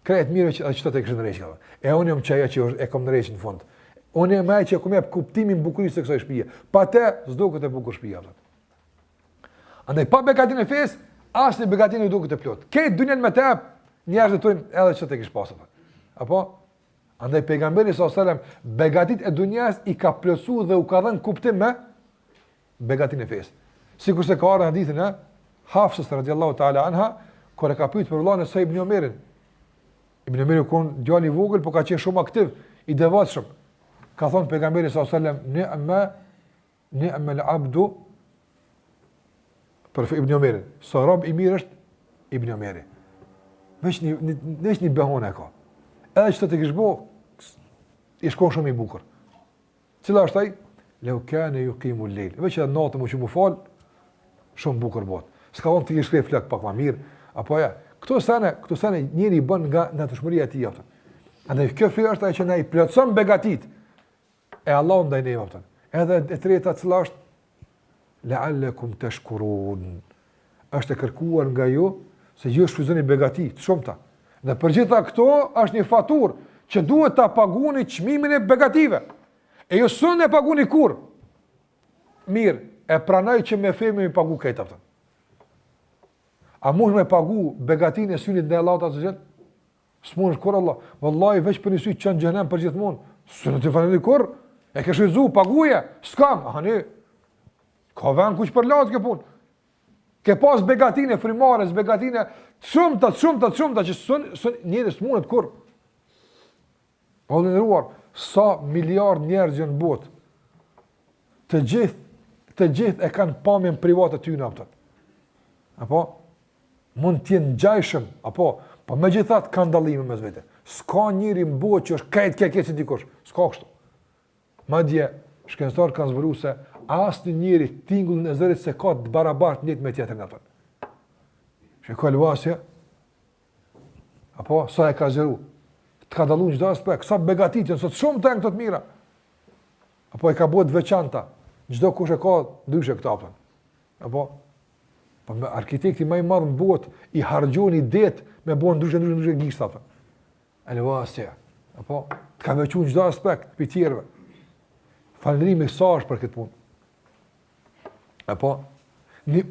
Kreet mirë që ato të kishin rregull. E unë jam çaja që e kam rregull në fund. Unë jam ai që kam jap kuptimin bukurisë së kësaj shtëpie. Pa të s'duket e bukur shtëpia atë. Andaj pa begatin e fesë, as në begatin e duket e plot. Këtë dynjen me të njerëzit thonë edhe ç'të të kish pasur. Apo andaj pejgamberi sallallahu alajhi wasallam begatit e dunjas i ka plotsuar dhe u ka dhënë kuptim me begatin e fesë. Sikurse ka ardhur hadithin e Hafsës radhiyallahu ta'ala anha, kur e ka pyetur për vllain e saj Ibn Omerin. Ibn Omer kon djali i vogël, por ka qenë shumë aktiv, i devotshëm. Ka thonë pejgamberi sallallahu alajhi wasallam, ni'ma al-'abdu për Ibn Omerin. Sa rob i mirë është Ibn Omeri. Veç një behone ka. Edhe që të kish bo, i shkon shumë i bukur. Cila është ai? Lau kana yuqimu al-layl. Veç edhe natën mu që mu fal, shumë bukur bot. S'ka vonë të kish shkrej flak pak më mirë, apo ja. Këto sene njëri i bën nga natëshmëria e tij atë. Andaj kjo fytyrë është ajo që na i plotson begatit. E Allahu ndaj neve atë. Edhe e treta cila është la'allakum tashkurun. Është e kërkuar nga ju se ju shfrytëzoni begati të shumta. Dhe për gjitha këto është një faturë që duhet ta paguani çmimin e begative. E ju s'u paguni kur. Mirë, e pranoj që me femi i pagu këtë atë. A mund me pagu begatin e synit ndaj Allahut azza xal? S'mund kur Allah. Wallahi veç për sy që në xhenem për gjithmonë. S'u të falë kur. E ke shfrytzu, paguje. S'kam, hani. Ka vend kush për latë kjo punë. Ke pas begatine frimares, begatine shumta që njerëz s'mundet kur. Po ndëruar, sa miliard njerëz janë në botë. Të gjithë e kanë pamjen private ty në atë. Apo mund të jenë ngjajshëm, apo po megjithatë kanë dallime mes vete. S'ka njëri në botë që është këtë si dikush. S'ka kështu. Madje shkencëtarët kanë zbuluar se asnjë njeri tingullin e zërit se ka të barabartë njëtë me tjetrin atë. Shikoj Luasja, apo sa e ka zëru, të ka dalluar çdo aspekt, sa begatitën, sot shumë të këto të mira. Apo e ka bëu të veçanta, çdo kush e ka ndryshe këto apo. Apo po me arkitekti më i madh në botë i harxhon idetë me bën ndryshe gishta apo. Luasja, apo të ka veçuar çdo aspekt për tjerëve. Falërimi sa është për këtë punë. Apo një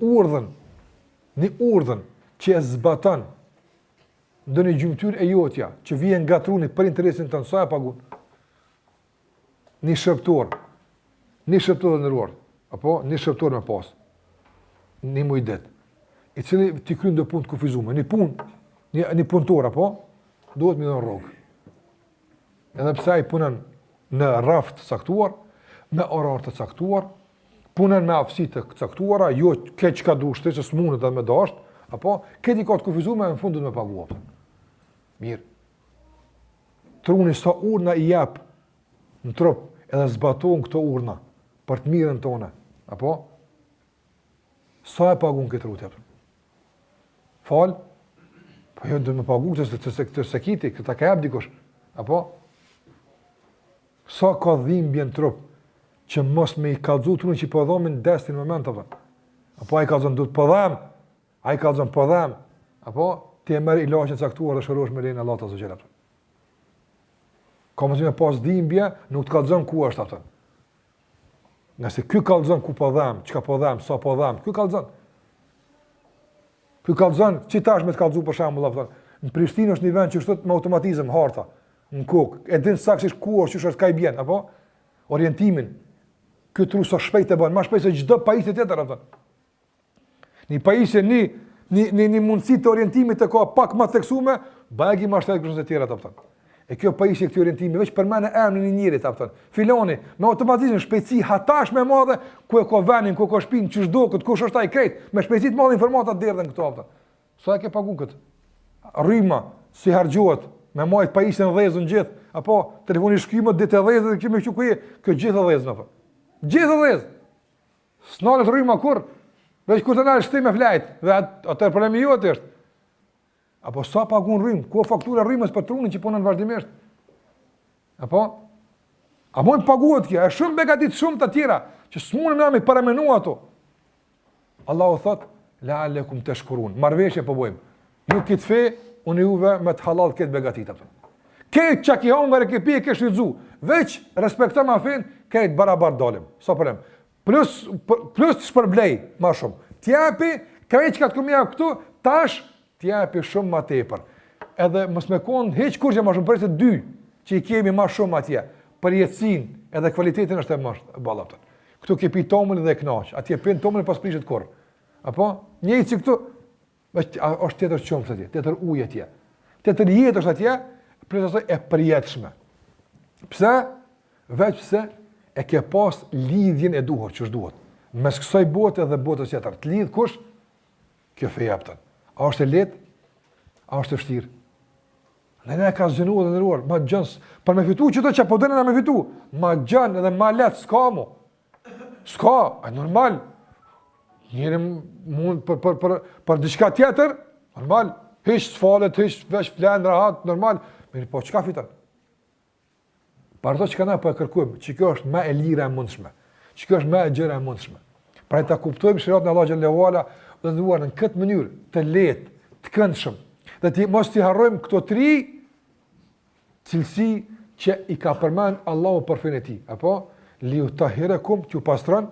urdhën që e zbatan ndonjë gjymtyr e jotja që vjen nga truni për interesin tënd, sa e pagun? Një shërptor të ndëruar, apo një shërptor me pas, një mujdet, i cili t'i kryen do punë të kufizuar, një punëtor apo duhet më dhon rrogë. Edhe pse ai punon në raft të caktuar, me orar të caktuar, punën me aftësi të caktuara, jo keq ka dushte që s'mundet edhe me dasht, apo këti ka të kufizuar në fund do të më paguaj. Mirë. Truni sa urna i jap në trup, edhe zbatojnë këto urna për të mirën tonë, apo sa e pagun këtë rrugë apo? Fal. Po jo do të më paguaj të sekiti, këtë ka jap dikush, apo sa ka dhimbje në trup që mos me i kallëzu trunin që po dhomin destin në moment apo. Apo ai kallëzon duhet po dham. Ai kallëzon po dham. Apo ti e merr ilaçin caktuar dhe shërosh me lenin Allah azza xhelal. Ka mos me pas dhimbje, nuk të kallëzon ku është atë. Nëse ky kallëzon ku po dham, çka po dham, sa po dham, ky kallëzon. Ky kallëzon, çi tash me të kallëzu për shembull apo. Në Prishtinë është një vend që është me automatizëm harta, në kokë. E din saktësisht ku është, ç'është ka i bën, apo orientimin. Ky tru sa shpejt e bën, më shpejt se çdo pajisje tjetër apo. Një pajisje një mundësi të orientimit të ka pak më theksuar, bagi më shtet kërcën e tjera apo. E kjo pajisje këtij orientimi veç përmend emrin e njërit apo. Filoni me automatizëm shpejtësi hatash më madhe ku e ka vënin, ku ka shpinë, çu çdo kët kush është ai krejt, me shpejtësi të madhe informata derdhen këto apo. Sa e ke pagu kët? Rryma si harxhohet me majt pajisjen dhezën gjithë, apo telefoni shkymët ditë dhezë këtu me çu ku je, kjo gjithë dhezën apo. Gjithë dhezë. S'nalet rryma kur, veç kur të dalë shtim me flajt, dhe atë problemi juaj është. Apo sa pagun rrymë, ku faktura rrymës për trunin që punon vazhdimisht. Apo? A mund paguhet kjo? Është shumë begatit shumë të tjera që s'munëm na me paramenu ato. Allahu thot: "La'allakum tashkurun." Marrveshje po bëjmë. Ju këtë fe, unë juve me të halal këtë begatit apo. Këtë çka ki hongër ke pije ke shfrytzu, veç respekton ma fen, këtë barabar dalim. Sa problem. Plus shpërblej më shumë. T'japi këtë çka të kumja këtu, tash t'japi shumë më tepër. Edhe mos me kon hiç kurrë më shumë për të dy që i kemi më shumë atje. Për jetësinë edhe cilëtetin është e mësht ballaftë. Këtu ke pi tomull dhe kënaq. Atje pin tomull pas prishet kurr. Apo? Njëjtë si këtu është tjetër çomë atje, tjetër ujë atje. Tjetër jetë është atje, plus asaj e përjetshme. Pse? Veç pse e ke pas lidhjen e duhur që duhet. Mes kësaj bote dhe botës tjetër. Të lidh kush? Kjo fe japton. A është e lehtë? A është e vështirë? Ne ka zgjenuar dhe ndëruar, ma gjëns, për me fitu qëto që po dënë me fitu, ma gjën edhe ma letë, s'ka mu. S'ka, e normal. Njëri mund për diçka tjetër, normal. Hish s'falet, hish vesh flenë, rahat, normal. Mirë, po, qëka fitan? Për ato që ka na po e kërkujmë, që kjo është me e lira e mundshme, që kjo është me e gjëra e mundshme. Pra e ta kuptojmë shirat në Allah Xhallahu Ala dhe ndëruar në këtë mënyrë, të lehtë, të këndshëm, dhe mos t'i harrojmë këto tri cilësi që i ka përmend Allahu për fenë e tij, apo liu tahirakum, t'ju pastron,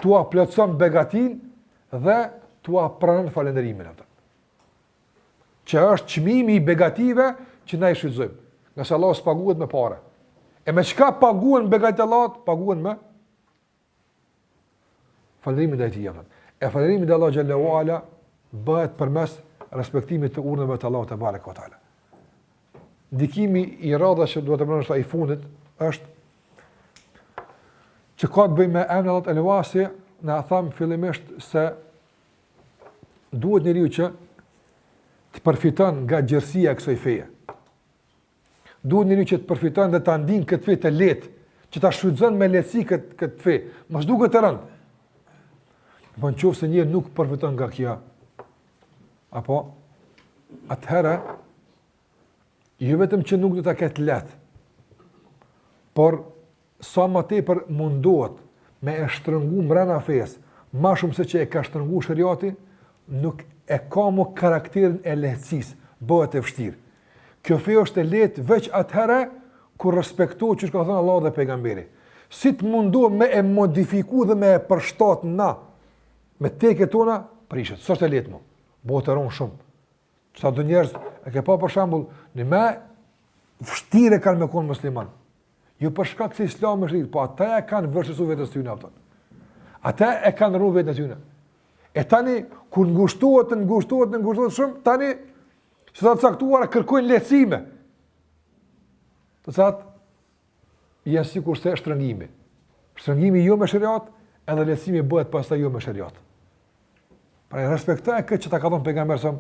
t'ua plotson begatin dhe t'ua pranon falënderimin atë. Që është çmimi i begative që na i shfrytëzojmë. Nëse Allah s'paguhet me parë. E me çka paguhen begatit Allahut? Paguhen me falënderimin ndaj tij. E falënderimi ndaj Allah Xhallahu Ala bëhet përmes respektimit të urdhave të Allahut te bareka ve taala. Ndikimi i radhës që duhet të bëjmë në fundit është që ka të bëjë me emrin Allah el-Wasi, na tham fillimisht se duhet njeriu që të përfiton nga gjerësia e kësaj feje. Duhet njeriu që të përfiton dhe ta ndin këtë fe të lehtë, që ta shfrytëzon me lehtësi këtë fe, mos duket të rënd. Po nëse njeriu nuk përfiton nga kjo, apo atëherë jo vetëm që nuk do ta ketë lehtë, por sa më tepër mundohet me e shtrëngu mbrana fesë, më shumë se që e ka shtrëngu shariati, nuk e ka më karakterin e lehtësisë, bëhet e vështirë. Kjo fe është e lehtë veç atëherë kur respektohet çka ka thënë Allahu dhe pejgamberi. Si të mundohem me e modifiku dhe me e përshtat na me teket tona, prishet. S'është e lehtë më. Bëhet e rëndë shumë. Sa do njerëz e ke pa për shembull, në më vështirë kanë me kon musliman. Jo për shkak se Islami është rrit, po ata e kanë vërtetësuar vetes tyre ato. Ata e kanë rruar vetes tyre. E tani kur ngushtohet shumë, tani se ta caktuara kërkojnë lehtësime. Të thatë janë sikur se shtrëngimi. Shtrëngimi jo me shariat, edhe lehtësimi bëhet pastaj jo me shariat. Pra respektoj këtë që ta ka thënë pejgamberi sa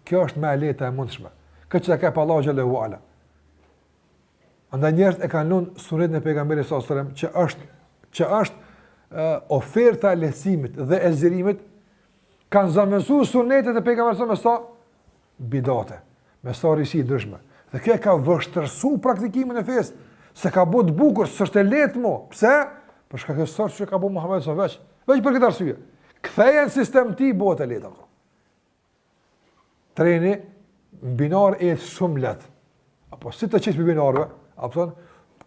kjo është më e lehtë e mundshme. Këtë që ta ka pa Allahu Xhallahu Ala. Andaj njerëzit e kanë lënë sunetin e pejgamberit sallallahu alajhi wasallam që është oferta e lehtësimit dhe e zgjerimit, kanë zamësuar sunetet e pejgamberit me sa bidate, me sa risi ndryshme. Dhe kjo ka vështirësuar praktikimin e fesë, se ka bëu të bukur, s'është e lehtë më. Pse? Për shkak se sot që ka bëu Muhamedi sallallahu alajhi wasallam, veç për këtë arsye. Ktheje në sistem ti bëhet e lehtë. Treni binar e shumë lehtë. Apo si të qesh me binarëve, apo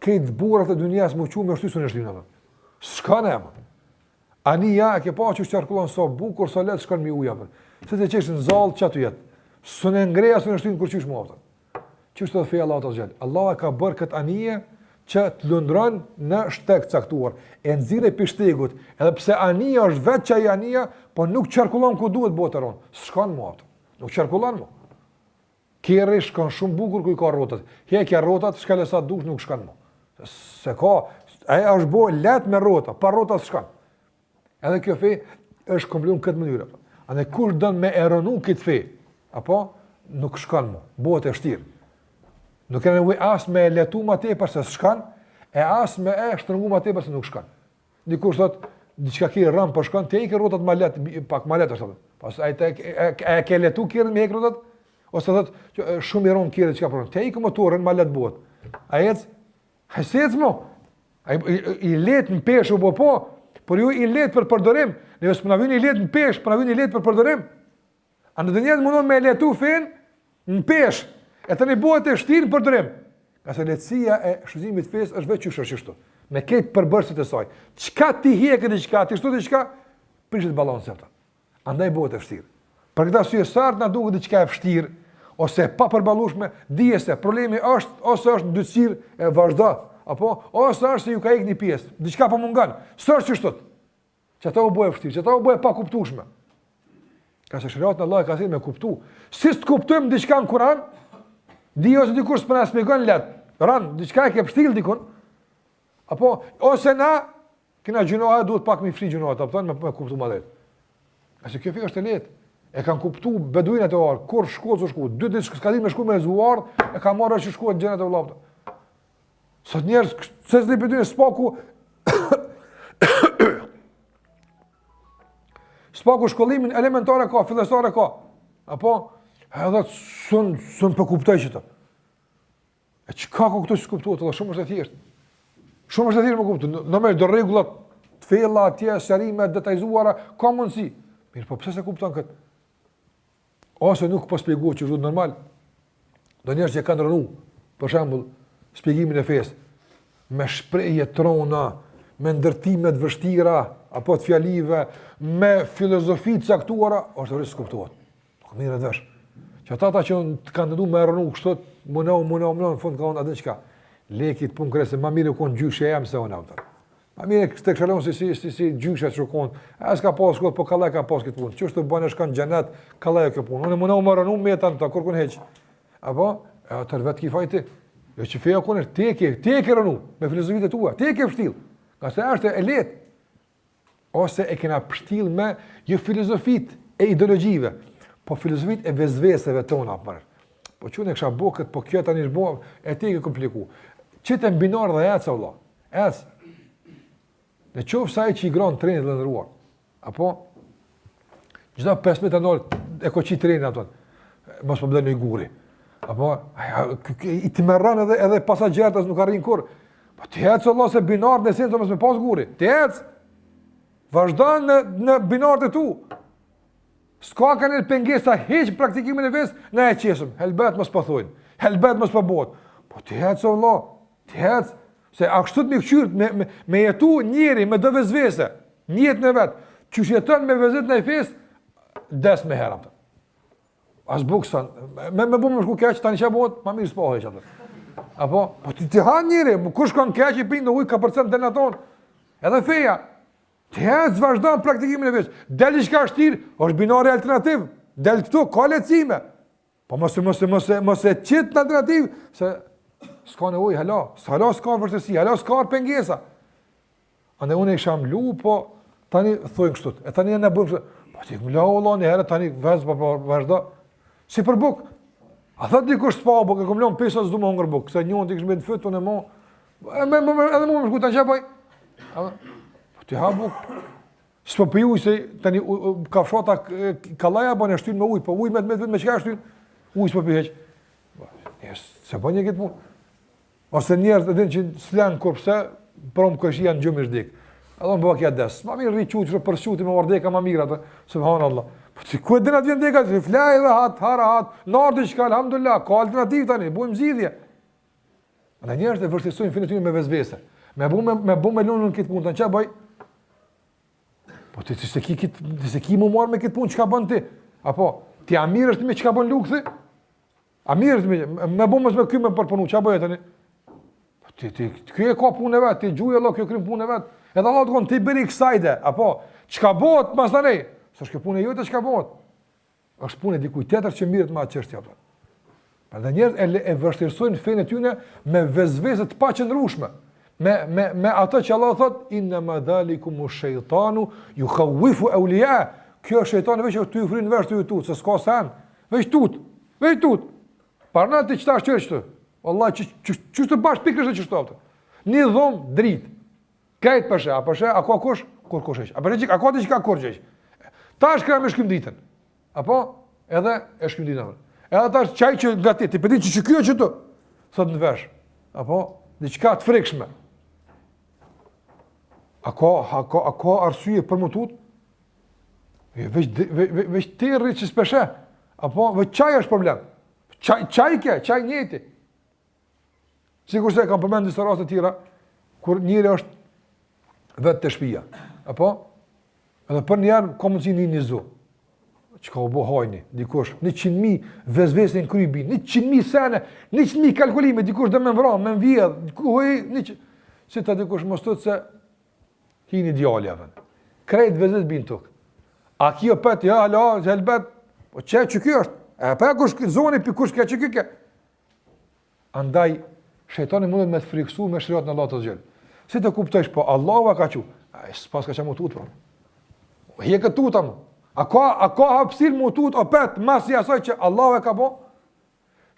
këtë burrat e dunjas më qumë shtysën e shtynave. S'ka ne. Ania e ke pa që qarkullon sa bukur, sa lehtë shkon mi ujë apo. Se të qesh në zall çatu jet. Sonë ngreja sonë shtyn kur qysh mua apo. Çështë të fe Allahu Azza. Allah e ka bërë këtë anije që të lundron në shteg caktuar, e nxirre pishtegut, edhe pse anija është vetë çaj anija, po nuk qarkullon ku duhet botëron. S'kan më ato. Nuk qarkullon më. Kerri shkon shumë bukur ku i ka rrotat. Hekja rrotat, shkale sa dush nuk shkon më. Se ka, ajo është bo let me rrota, pa rrota s'shkon. Edhe kjo fe është komplikuar në këtë mënyrë. Andaj kush don me eronu këtë fe, apo nuk shkon më. Bëhet e vështirë. Nuk e nevojë as me letu më tepër se s'shkon, e as me e shtrëngu më tepër se nuk shkon. Dikush thotë diçka ke rëm po shkon, te ikë rrotat më let, pak më let është atë. Pas ai e ke letu kirën me ikë rrotat, ose thotë shumë i rron kirë diçka po. Te ikë motorin më let bëhet. Ai hajsec më. Ai i let në peshë po, por ju i let për përdorim. Ne s'po na vini i let në peshë, po na vini i let për përdorim. Andë dënjet mundon me letu fen në peshë. E tani bëhet e vështirë për përdorim. Ka se lehtësia e shfrytëzimit të fesë është vetë çështë. Me këtë përbërësit e saj. Çka ti hiqë diçka, ti shtu diçka, prishet balancin atë. Andaj bëhet e vështirë. Për këtë arsye sa na duket diçka e vështirë ose pa përballueshme, dije se problemi është ose është ndërcir e vazhdo, apo ose është se ju ka ikë një pjesë, diçka po mungon. S'është çështë. Që ato u bë e vështirë, që ato u bë e pa kuptueshme. Ka se shërat në Allah ka thënë me kuptu. Si të kuptojmë diçka në Kur'an, di ose dikush s'po na shpjegon let. Ran, diçka e ke vështirë dikun. Apo ose na kena gjunoa duhet pak më fri gjunoa, apo thonë me kuptu më lehtë. Qase kjo fikë është e lehtë. E kanë kuptu beduinat e orë, kur shkohet shku, 2 ditë s'ka ditë me shku me zuar, e ka marrë që shkohet gjenat e vllapta. Sot njerëz se s'li beduin spaku spaku shkollimin elementar ka, fillestar ka. Apo edhe sun po kuptoj çto. E çka ka këtu s'kuptohet, edhe shumë është e thjeshtë. Shumë është e thjeshtë më kuptoj. Normal do rregullat të thella atje, sharime detajzuara, ka mundsi. Mirë, po pse se kupton këtë? Ose nuk po shpjegohet që është normal. Do njerëz që kanë rënë, për shembull, shpjegimin e fesë me shprehje trona, me ndërtime të vështira apo të fjalive, me filozofi të caktuara, është rreth kuptohet. Po mirë vesh. Që ata që kanë ndëdu me rënë kështu, mundo në fund ka ona diçka. Lekit pun kresë më mirë kon gjyshë jam se ona atë. Ma mirë këtë këshalon si gjyshe të shukon, e s'ka pas shkot, po kallaj ka pas këtë punë. Qështë të bënë shkan gjenet, kallaj kjo punë. Unë më më rënu me ta në ta, kur kun heq. Apo, e atër vetë ki fajti. Jo që feja kun është, te ke rënu, me filozofit e tua, te ke pështil. Ka se është e letë. Ose e kena pështil me, jo filozofit e ideologjive, po filozofit e vezveseve tona. Po që në kësha bo këtë, po kjo tani është bo, e te ke kompliku. Qëtë e mbinar dhe ecë, Allah. Ecë. Në qofë sa e që i granë trenit dhe nëruar, apo, gjitha 5 metra nërë e ko qi trenit atën, mos më bëdhe në i guri, apo, i të merran edhe pasagjerët nuk arrin kur, po të hecë Allah se binarët në esenë të mos me pas guri, të hecë, vazhdan në binarët e tu, s'ka ka një pengesa heq praktikimin e vesë, na e qesëm, helbet mos pëthojnë, helbet mos përbot, po të hecë Allah, të hecë, se a kështu të me këqyrët, me jetu njeri, me do vezvese, njetë në vetë, që jetën me vezet në i fesë, des me herë. As bukësan, me bu me shku keqë, ta një që bëhet, ma mirë s'pohë e që atë. Apo, po ti hanë njeri, kush kanë keqë i pinë në ujë ka përcen të në tonë. Edhe feja, të hecë vazhdan praktikimin e fesë. Del i shka shtirë, është binari alternativ, del këtu, ka lecime. Po mos e qitë në alternativ, se s'ka nevojë, hala s'ka vërtësi, hala s'ka pengesa. Ande unë e sham lu, po tani thojnë kështut, e tani në bëjmë kështut, po ti më lau Allah një herë, tani vezë pa vazhda, si për buk. A thët dikush s'pa buk, e këmë leon pesa s'du më hongër buk, se njën t'i kështë me në fëtë, unë e mo, edhe mu më shku të në qepaj, po ti ha buk, s'po pëju se tani ka fshata kalaja, po në shtynë me uj, po uj me qëka shtynë, uj s'po pëj heq. Se po një këtë punë. Ose njerët e din që s'lenë kurpse, prom kërshi janë gjëmë i shdikë. Edhe më bëha kja desë. Ma mirë rri quqë, përshuti me vardeka ma mirë atë, subhanë Allah. Po që ku e dinat vjen deka, flaj dhe hatë, hara hatë, nartë i shka, alhamdulillah, ka alternativ tani, bujmë zidhje. Në njerët e vërstisuin finitunin me vezvese. Me bu me lunë në këtë punë, të në që bëj? Po ti se ki mu marë me këtë punë, që ka bënë ti? Apo, ti a mirë është me që ka bënë lukëthi? A mirë është me bu mësë me kyme përpunu, që a bëj tani? Ky e ka punën e vet, ti gjuaj Allah, kjo kryen punën e vet. Edhe Allah të thonë ti bëri kësajde, apo çka bëhet mas tani? S'është kjo punë jote çka bëhet. Është punë dikujt tjetër që mirret me atë çështje apo. Prandaj njerëzit e vështirësojnë fenë e tyre me vezvese të paqëndrueshme. Me ato që Allah thot inna madhalikumu shaytanu yukhawifu awliya. Kjo është shejtani veç ty fryn vesh ty tut, se s'ka sen. Veç tut. Parna ti çtash çështë. Wallahi çu të bash pikërisht çështë aftë. Një dhom drit. Kajt pashe, a ka kush? Kur kush është. A ka diçka kurrësh. Tash kra me shkrim ditën. Apo edhe e shkrim ditën. Edhe tash çaj që gati, ti pëdi që kjo që tu. Thot në vesh. Apo diçka të frikshme. A ka arsye për më tut? Veç ti rrit që s'peshe. Apo veç çaj është problem. Çaj njëti. Sikur se kam përmendur disa raste të tjera kur njëri është vetë të shtëpia. Apo edhe për një herë ka mundsi një zo. Çka u bë hajni, dikush 100.000 vezvese në krybi, 100.000 sene, 100.000 kalkulime, dikush do më vran, më vjedh, si ta dikush mos thotë se hini djali atë. Krejt vezet bin tok. A kjo pat ja la, helbet, po çe ky është? E pa kush zoni kush ka çike. Andaj shejtani mundet me të friksu me shëriat në Allah të zgjel. Si të kuptojsh, po Allahu ka qu. S'pas ka që mu tut, po. Hje këtë tuta mu. A ka hapësir mu tut, o pet, masi asaj që Allahu e ka po?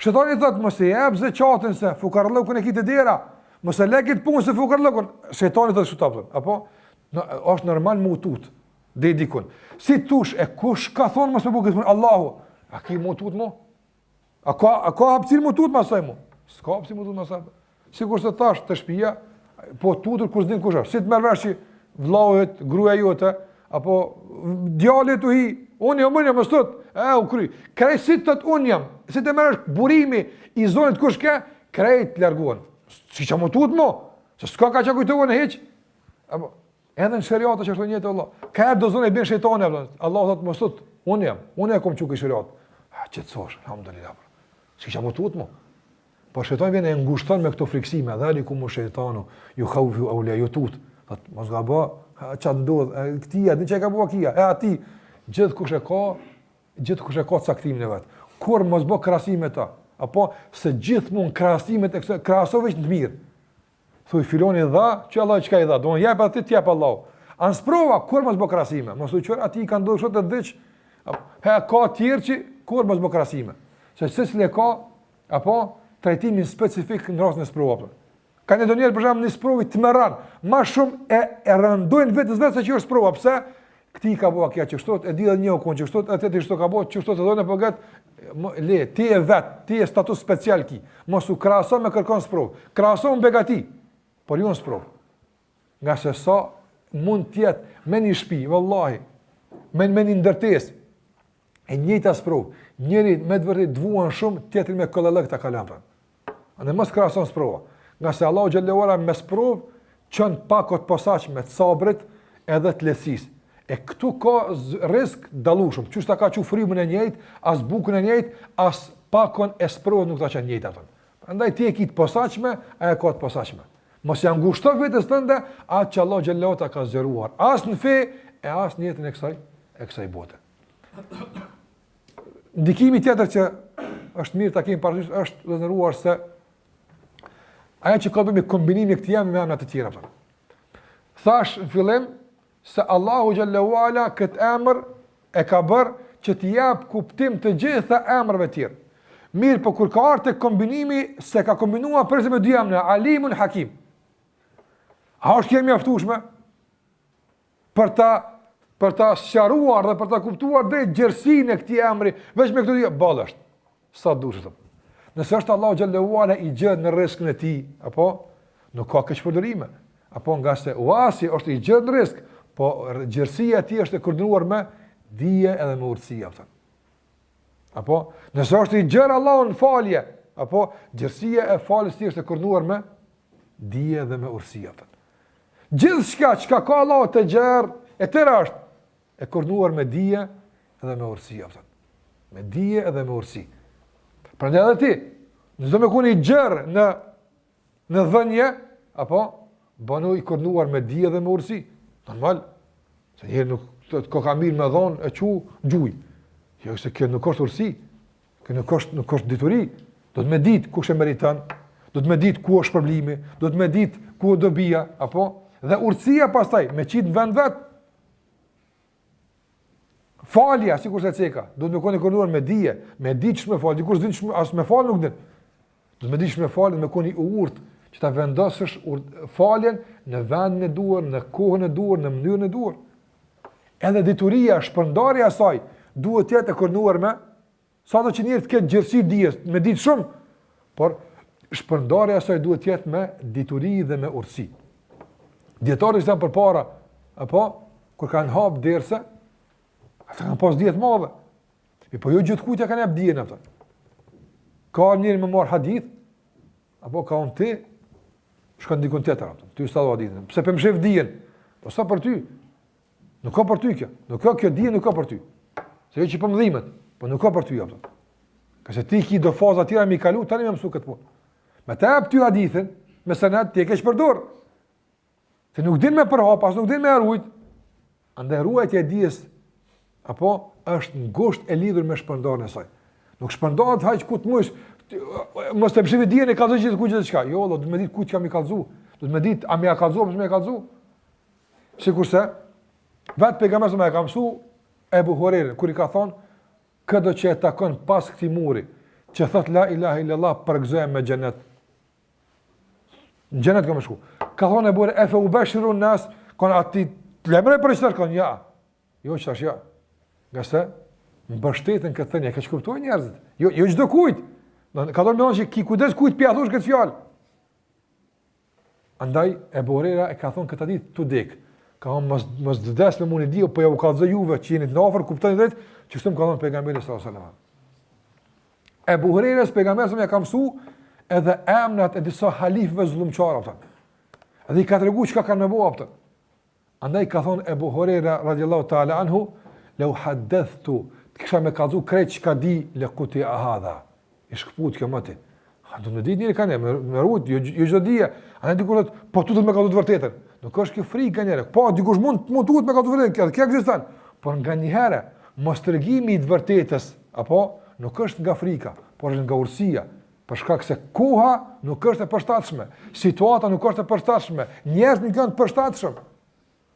Shejtani thot, mëse jep zeqatin se fukarllëkun e kitë dera, mëse lekit punë se fukarllëkun, shejtani thot shutapën. Apo? Është normal mu tut, dhe dikun. Si tush, e kush ka thonë mëse bukët punë? Allahu. A ki mu tut mu? A ka hapësir mu tut masaj mu? S'ka pse më duhet më sa. Sikur se thash të shtëpia, po tutur kur s'din kush është. Si të merr vesh vllohet, gruaja jote, apo djalit u hi, unë jam më sot, u kry. Krejt si të unë jam, si të merresh burimi i zonit kush ka, krejt larguan. Si çamo tut mo, se s'ka ka çka kujtohen hiç. Apo edhe në shariata që është njëtë Allah. Ka do zonë bën shejtani apo. Allah thot më sot, unë e kam çu shariat. Qetësosh, alhamdulillah. Si çamo tut mo. Po shejtani vjen e ngushton me këto friksime, dhalikum shejtanu yukhawfu awliyatut. Thot mos gabo, ç'a ndodh, këtia, di çka ka bua kia, aty gjithkush e ka caktimin e vet. Kur mos bë krahasime ta, apo se gjithmonë krahasimet e kësaj krahasove të mirë. Thuaj filoni dha, që Allah çka i dha, do të jap atë ti jap Allahu. Ans prova kur mos bë krahasime, mos u qor aty i kanë ndodhur sot të diç, ka tjerë që kur mos bë krahasime. Se secili ka apo trajtimin specifik në rastin e sprovave. Ka një donjëherë për shembull në sprovë të merran, më shumë e rëndojnë vetes vetë se që është sprova. Pse? Kti ka bua kjo që shtot, e di edhe një kon që shtot, atë ti shtot ka bua që shtot e donë po gat, le, ti e vet, ti e status special ki. Mos u krahaso me kërkon sprovë. Krahaso me begati, por jo në sprovë. Nga se sa mund të jetë me një shtëpi, vallahi, me një ndërtesë. E njëjta sprovë, njëri me të vërtetë dvuan shumë, tjetri me kollallëk ta kalampan. Andaj mos krahason sprova. Nga se Allahu xhallahu ala me sprovë çon pakot posaçme të sabrit edhe të lehtësisë. E këtu ka risk dallueshëm. Qysh ta ka çu frymën e njëjtë, as bukën e njëjtë, as pakon e sprovës nuk ta çan njëjtë atë. Prandaj ti e ke të posaçme, ai e ka të posaçme. Mos ja ngushto vetes tënde atë që Allahu xhallahu ta ka zgjeruar, as në fe e as në jetën e kësaj bote. Ndikimi tjetër që është mirë ta kemi parasysh është vëzëruar se ajo që ka të bëjë me kombinimin e këtij me emra të tjera. Thash në fillim se Allahu xhallahu ala këtë emër e ka bërë që të jap kuptim të gjitha emrave të tjerë. Mirë, po kur ka ardhur te kombinimi se ka kombinuar përse me dy emra, Alimun Hakim. A është kjo mjaftueshme për ta sqaruar dhe për ta kuptuar drejt gjersinë e këtij emri, veç me këto dy ballësh. Sa duhet. Nëse është Allahu xhallahu ala i gjatë në rrezikun e tij, apo nuk ka këç përdorime. Apo nga se uasi është i gjatë në rrezik, po gjersia e tij është e koordinuar me dije edhe me urtësi apo. Apo nëse është i gjerë Allahu në falje, apo gjersia e falës tij është e koordinuar me dije dhe me urtësi apo. Gjithçka që ka Allahu të gjerë e tëra është e koordinuar me dije edhe me urtësi apo. Me dije edhe me urtësi. Prandaj edhe ti, nëse më keni gjerë në në dhënje, apo banu i kornuar me dije dhe me urësi. Normal, se njerë nuk të kokamil me dhonë e qu gjuj. Jo, se kjo nuk është urësi, kjo nuk është dituri. Do të me ditë kush e meriton, do të me ditë ku është problemi, do të me ditë ku do bija, apo dhe urësia pastaj me qitë në vend vetë. Falja, sikur se ceka, do të me koni kornuar me dije, me ditë që me falë, dikur s'din që as me falë nuk din. Do të me ditë që me falë, me koni urtë, që ta vendosësh faljen në vendin e duhur, në kohën e duhur, në mënyrën e duhur. Edhe dituria, shpërndarja e saj, duhet të jetë e kornuar me sado që njerëzit kanë gjërësi dijes, me ditë shumë, por shpërndarja e saj duhet të jetë me dituri dhe me urtësi. Dietarët janë përpara, apo kur kanë hap derse, ata kanë pas dietë madhe. Po jo gjithkujt ja kanë jap dijen ato. Ka njëri më marr hadith, apo ka unë ti, shkon dikun tjetër ato. Ty sa do hadithin. Pse për mshef dijen? Po sa për ty? Nuk ka për ty kjo. Nuk ka kjo dije, nuk ka për ty. Se jo që për mëdhimet, po nuk ka për ty ato. Ka se ti ki do faza tjera mi kalu, tani më mësu këtë punë. Me të jap ty hadithin, me senet ti e keq përdor. Se nuk din me përhap, as nuk din me rujt. Andaj ruajtja e dijes apo është ngusht e lidhur me shpërndarjen e saj. Nuk shpërndahet haq ku të mush, mos të bëshivi dijen e kallëzoj gjithë kujt çka. Jo, do të më ditë kujt kam i kallëzu. Do të më ditë a më ka kallëzu apo s'më ka kallëzu. Sikurse vet pejgamberi më ka mësu Ebu Hurajra kur i ka thonë këdo që e takon pas këtij muri, që thot la ilaha illallah përgëzohem me xhenet. Në xhenet kam shku. Ka thonë Ebu Hurajra efe ubashirun nas, kon aty lemre për çfarë kon ja. Jo çfarë ja. Gjasë mbështeten këtë thënie, ka kuptuar njerëzit. Jo çdo kujt. Ka thonë më që ki kujdes kujt pi athush këtë fjalë. Andaj Ebu Hurajra e ka thonë këtë ditë tu dek. Ka thonë mos vdes me mundi dio, po ja u kallzoj juve që jeni të afër, kuptoni drejt, që kështu më ka thonë pejgamberi sallallahu alajhi wasallam. Ebu Hurajra pejgamberi më ka mësu edhe emrat e disa halifëve zullumçar ata. Edhe i ka treguar çka kanë bëu ata. Andaj ka thonë Ebu Hurajra radhiyallahu ta'ala anhu, "Law haddathtu", kisha më kallzu krejt çka di lekuti hadha. I shkput kjo mëti. Do të ditë njëri kanë me rut, jo çdo dia. Andaj dikur po tutut me kallzu të vërtetën. Nuk është kjo frikë nganjëherë. Po dikush mund tutut me kallzu të vërtetën, kjo ekziston. Por nganjëherë mos tregimi I të vërtetës, apo nuk është nga frika, por është nga urësia. Për shkak se koha nuk është e përshtatshme, situata nuk është e përshtatshme, njerëzit nuk janë të përshtatshëm.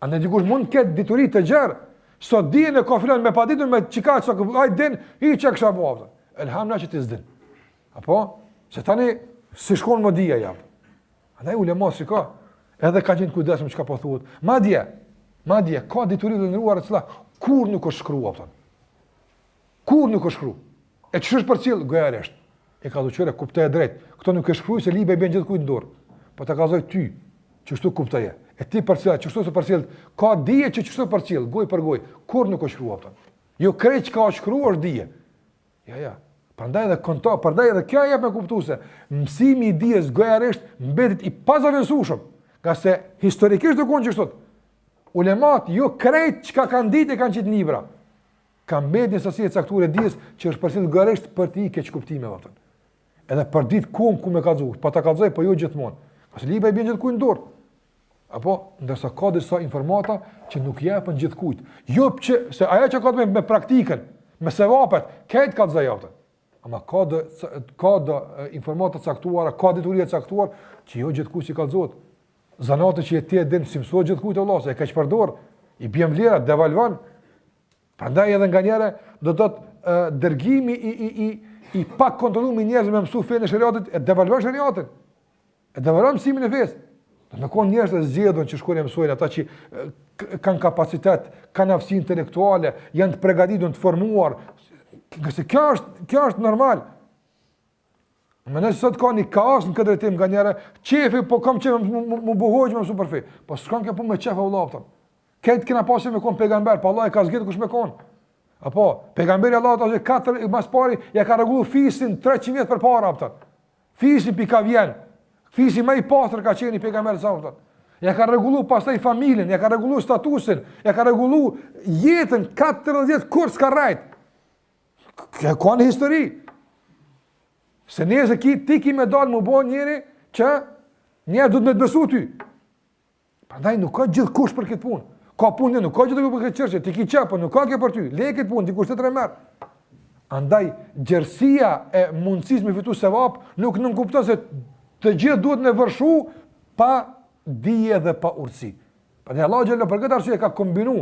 Andaj dikush mund të ketë dituri të gjerë. Sot dijen e ka filan me paditur me çika sa ai din I çka kisha bëu. Elhamdullah që ti s'din. Apo se tani si shkon më dia jap. Andaj ulema shiko, edhe ka qenë kujdesshëm çka po thuhet. Madje ka dituri të ndëruara të kur nuk është shkruar apo. Kur nuk është shkruar. E ç'është për cilë gojëresht. E ka thonë kuptoj e drejt. Kto nuk është shkruar se libri bën gjithkujt në dorë. Po ta kallzoj ty, që kështu kuptoje. E ti për cilë, që kështu se për cilë, ka dije që kështu për cilë, goj për goj, kur nuk është shkruar ato. Jo krejt që ka shkruar është dije. Ja. Prandaj edhe konto, prandaj edhe kjo jep me kuptuese. Mësimi I dijes gojëresht mbetet I pazaventshëm, nga se historikisht do konë kështu. Ulemat jo krejt çka kanë ditë kanë qitë libra. Kanë mbetë një sasi e caktuar e dijes që është përcjell gojëresht për të keq kuptime ato. Edhe për ditë ku më kallzoj, po ta kallzoj po jo gjithmonë. Qase libra I bën gjithkujt në dorë. Apo ndërsa ka disa informata që nuk japen gjithkujt. Jo që se ajo që ka të bëjë me praktikën, me sevapet, këtë kallzoj ato. Ama ka do informata caktuara, ka detyra caktuar që jo gjithkujt si kallzohet. Zanatë që ti e din si mësohet gjithkujt Allah, se e ka çpërdor, I bën vlera, devalvan. Prandaj edhe nganjëherë do të dërgimi I pak kontrolluar njerëz me mësu fenë shariatit e devalvon shariatin. E devalvon mësimin e fesë. Do të konë njerëz të zgjedhur që shkojnë mësojnë ata që kanë kapacitet, kanë aftësi intelektuale, janë të përgatitur, të formuar. Qëse kjo është normal. Më nëse sot ka një kaos në këtë drejtim nganjëherë, çefi po kam çef më buhoj më super fe. Po s'kan kjo punë me çef vëllapton. Këtë kena pasur me kon pejgamber, po Allah e ka zgjedhur kush me kon. Apo pejgamberi Allahut ose 4 mas pari ja ka rregulluar fisin 300 vjet përpara aftë. Fisin pika vjen. Fisi më I pastër ka qenë pejgamberi sa aftë. Ja ka rregulluar pastaj familjen, ja ka rregulluar statusin, ja ka rregulluar jetën 40 kurs ka rrit. Ka një histori. Se nëse ti ki më dal më bën njëri që Njerë du të me të besu ty. Prandaj nuk ka gjithë kush për këtë punë. Ka punë, nuk ka gjithë kush për këtë qërqe, ti ki qepë, nuk ka ke për ty, le këtë punë, dikush të të remerë. Andaj, gjersia e mundësis me fitu sevap, nuk nënkupton se të gjithë duhet me vërshu pa dije dhe pa urtësi. Prandaj Allah xhallahu për këtë arsye ka kombinu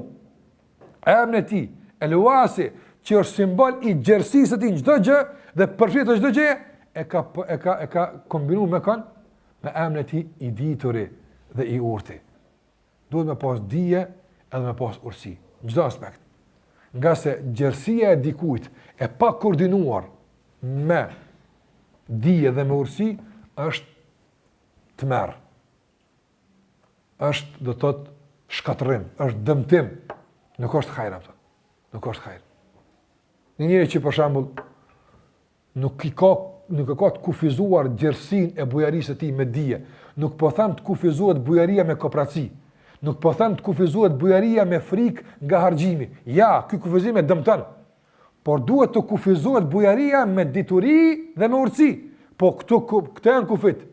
emrin e tij, El-Wasi, që është simbol i gjersisë së tij në çdo gjë dhe përfshin çdo gjë, e ka kombinuar me kan me emrin e tij i dituri dhe i urtë. Duhet me pas dije edhe me pas urtësi në çdo aspekt. Nga se gjersia e dikujt e pa koordinuar me dije dhe me urtësi është tmerr. Është do të thotë shkatërrim, është dëmtim, nuk është hajër apo. Nuk është hajër. Një njeri që për shembull nuk e ka të kufizuar gjersinë e bujarisë së tij me dije, nuk po them të kufizohet bujaria me kooperaci, nuk po them të kufizohet bujaria me frikë nga harxhimi. Ja, ky kufizim e dëmton. Por duhet të kufizohet bujaria me dituri dhe me urtësi. Po këto janë kufit.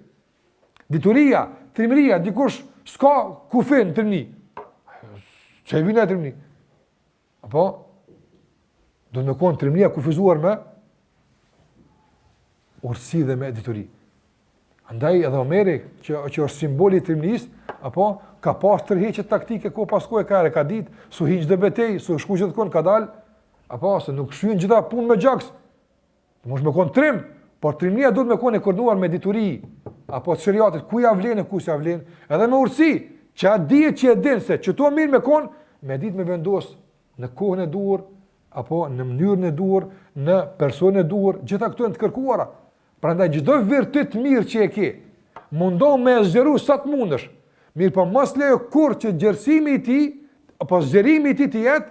Dituria, trimëria, dikush s'ka kufin në trimni. Që e vina e trimni? Apo? Do të me konë trimnia kufizuar me urtësi dhe me dituri. Andaj edhe Omeri, që është simboli i trimnis, apo ka pas tërheqje taktike ko pas kohë ka ditë, su hiq dhe betej, su shku gjithë konë ka dalë, apo se nuk shyen gjitha punë me gjaks. Mos me konë trim, por trimnia duhet me konë e koordinuar me dituri, apo të shariatit, ku ja vlen e ku s'ja vlen, edhe me urtësi, që a dihet që e din se që to mirë me konë, me ditë me vendos në kohën e duhur, apo në mënyrën e duhur, në personën e duhur, gjitha këto janë të kërkuara. Prandaj çdo virtyt mirë që e ke, mundo me zgjeru sa të mundesh. Mirë, po mos lejo kur që gjersimi i tij apo zgjerimi i tij të jetë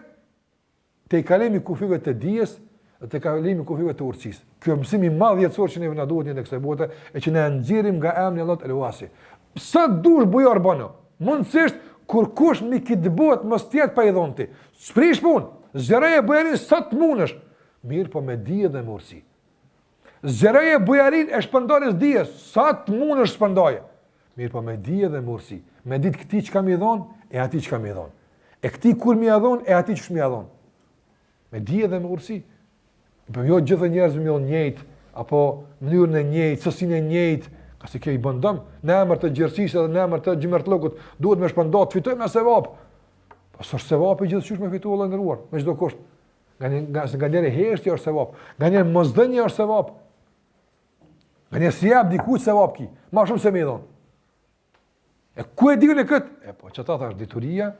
te kalimi kufive të dijes dhe te kalimi kufive të urtësisë. Ky është mësimi i madh jetësor që ne na duhet në kësaj bote e që ne nxjerrim nga emri i Allahut El-Wasi. Sa dush bujor bano. Mundësisht kur kush mi këtë botë mos tjetë pa i dhonë ti. Sprish punë, zgjeroje bujarin sa të mundesh. Mirë, po me dije dhe me urtësi. Zgjeroje bujarin e shpëndarjes dijes, sa të mundesh shpëndaje. Mirë, po me dije dhe me urtësi. Me ditë këti që kam i dhonë, e ati që kam i dhonë. E këti kur mi a dhonë, e ati që shmi a dhonë. Me dije dhe me urtësi. Për jo gjithë njerëzve mi o njëjtë, apo mënyrën e njëjtë, sësin e njëjtë, ka si kjo i bëndëm, në emër të gjersisë dhe në emër të gjimërtlëkut, duhet me shpëndat, të fitojmë në sevap. Pas është sevap i gjithë qysh me fitu Allah ndëruar, me çdo kusht. Nga njerë heshtja është sevap, nga njerë mëzdënja është sevap, nga njerë si jap dikujt sevap ki, ma shumë se me i dhonë. E ku e digën e këtë? E po, që ta thash, dituria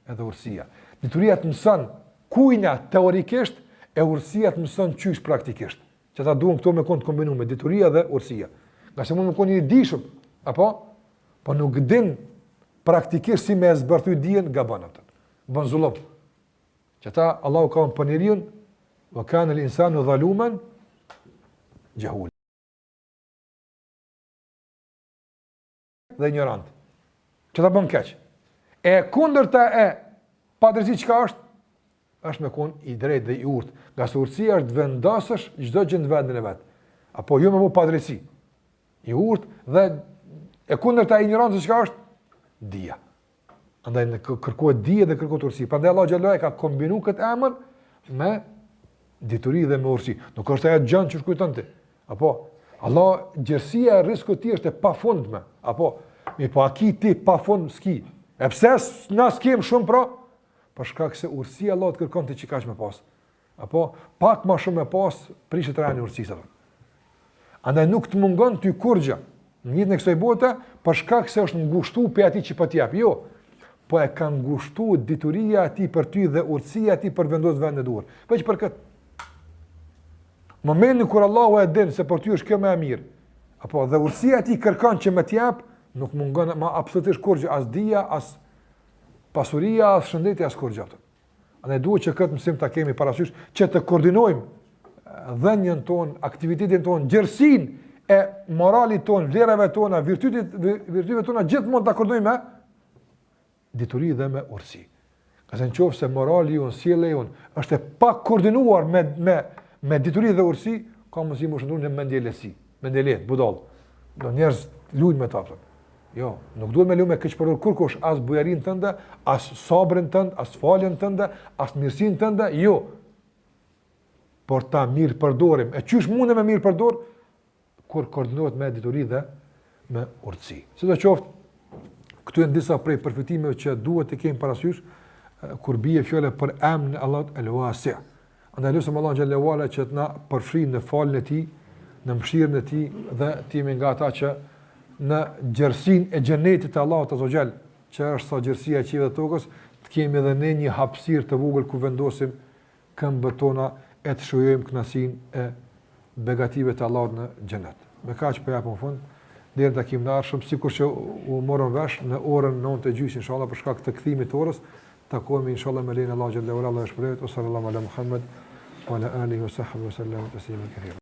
edhe urtësia. Dituria të mësën kujna teorikisht, e urtësia të mësën qysh praktikisht. Që ta duhen këto me konë të kombinu me dituria dhe urtësia. Nga se mund me konë një dishëm, apo? Po nuk din praktikisht si me e zbërthuj dijen nga banë atën. Bën zullëm. Që ta Allahu ka unë pënirion, vë kanë l'insanu dhalumen, gjahul. Dhe ignorant. Që ta bën keq. E kundërta e padrejti çka është me kon i drejtë dhe i urtë. Nga se urtësia është vendosësh çdo gjë në vendin e vet. Apo jo me bu padrejti. I urtë dhe e kundërta e ignorancës çka është? Dija. Andaj kërkohet dije dhe kërkohet urtësi. Prandaj Allah xhallahu ka kombinuar këtë emër me dituri dhe me urtësi. Nuk është ajo gjë që kujton ti. Apo Allah gjersia e rrezikut të tij është e pafundme. Apo mi po aki ti pa fund s'ki. E pse na s'kem shumë pra? Për shkak se urtësia Allah të kërkon ti që kaq më pas. Apo pak më shumë më pas prishet rani urtësisë. Andaj nuk të mungon ty kurrgjë në jetën e kësaj bote për shkak se është ngushtuar pe atij që po t'jap. Jo. Po e ka ngushtuar dituria atij për ty dhe urtësia atij për vendosur vend e duhur. Veç për këtë. Momentin kur Allahu e din se për ty është kjo më e mirë. Apo dhe urtësia atij kërkon që më t'jap, nuk mungon ma absolutisht kurrgjë as dija, as pasuria, as shëndeti, as kurrgjë. Andaj duhet që këtë mësim ta kemi parasysh që të koordinojmë dhënien ton, aktivitetin ton, gjersinë e moralit ton, vlerave tona, virtyteve tona gjithmonë ta koordinojmë me dituri dhe me urtësi. Ka se nëse morali jon, sjellja jon është e pa koordinuar me dituri dhe urtësi, ka mundësi më shndruar në mendjelesi, mendjelet, budall. Do njerëz luajnë me ta. Jo, nuk duhet me lu me keq përdor kurkush as bujarin tënde, as sabrin tënd, as faljen tënde, as mirësinë tënde, jo. Por ta mirë përdorim. E qysh mundem me mirë përdor kur koordinohet me dituri dhe me urtësi. Sidoqoftë, këtu janë disa prej përfitimeve që duhet të kemi parasysh kur bie fjala për emrin e Allahut El-Wasi'. Andaj lutem Allahun xhallahu ala që të na përfshin në falën e tij, në mëshirën e tij dhe të jemi nga ata që në gjersinë e xhenetit të Allahut azza xal, që është sa gjersia e qiellit dhe tokës, të kemi edhe ne një hapësirë të vogël ku vendosim këmbët tona e të shojojmë kënaqësinë e begative të Allahut në xhenet. Me kaq po japim fund. Deri në takimin e ardhshëm, sikur që u morëm vesh në orën 9:30 inshallah për shkak të kthimit të orës, takohemi inshallah me lenin Allah xhallahu ala shpëret sallallahu ala Muhammed wa ala alihi wa sahbihi wa sallam taslima katira.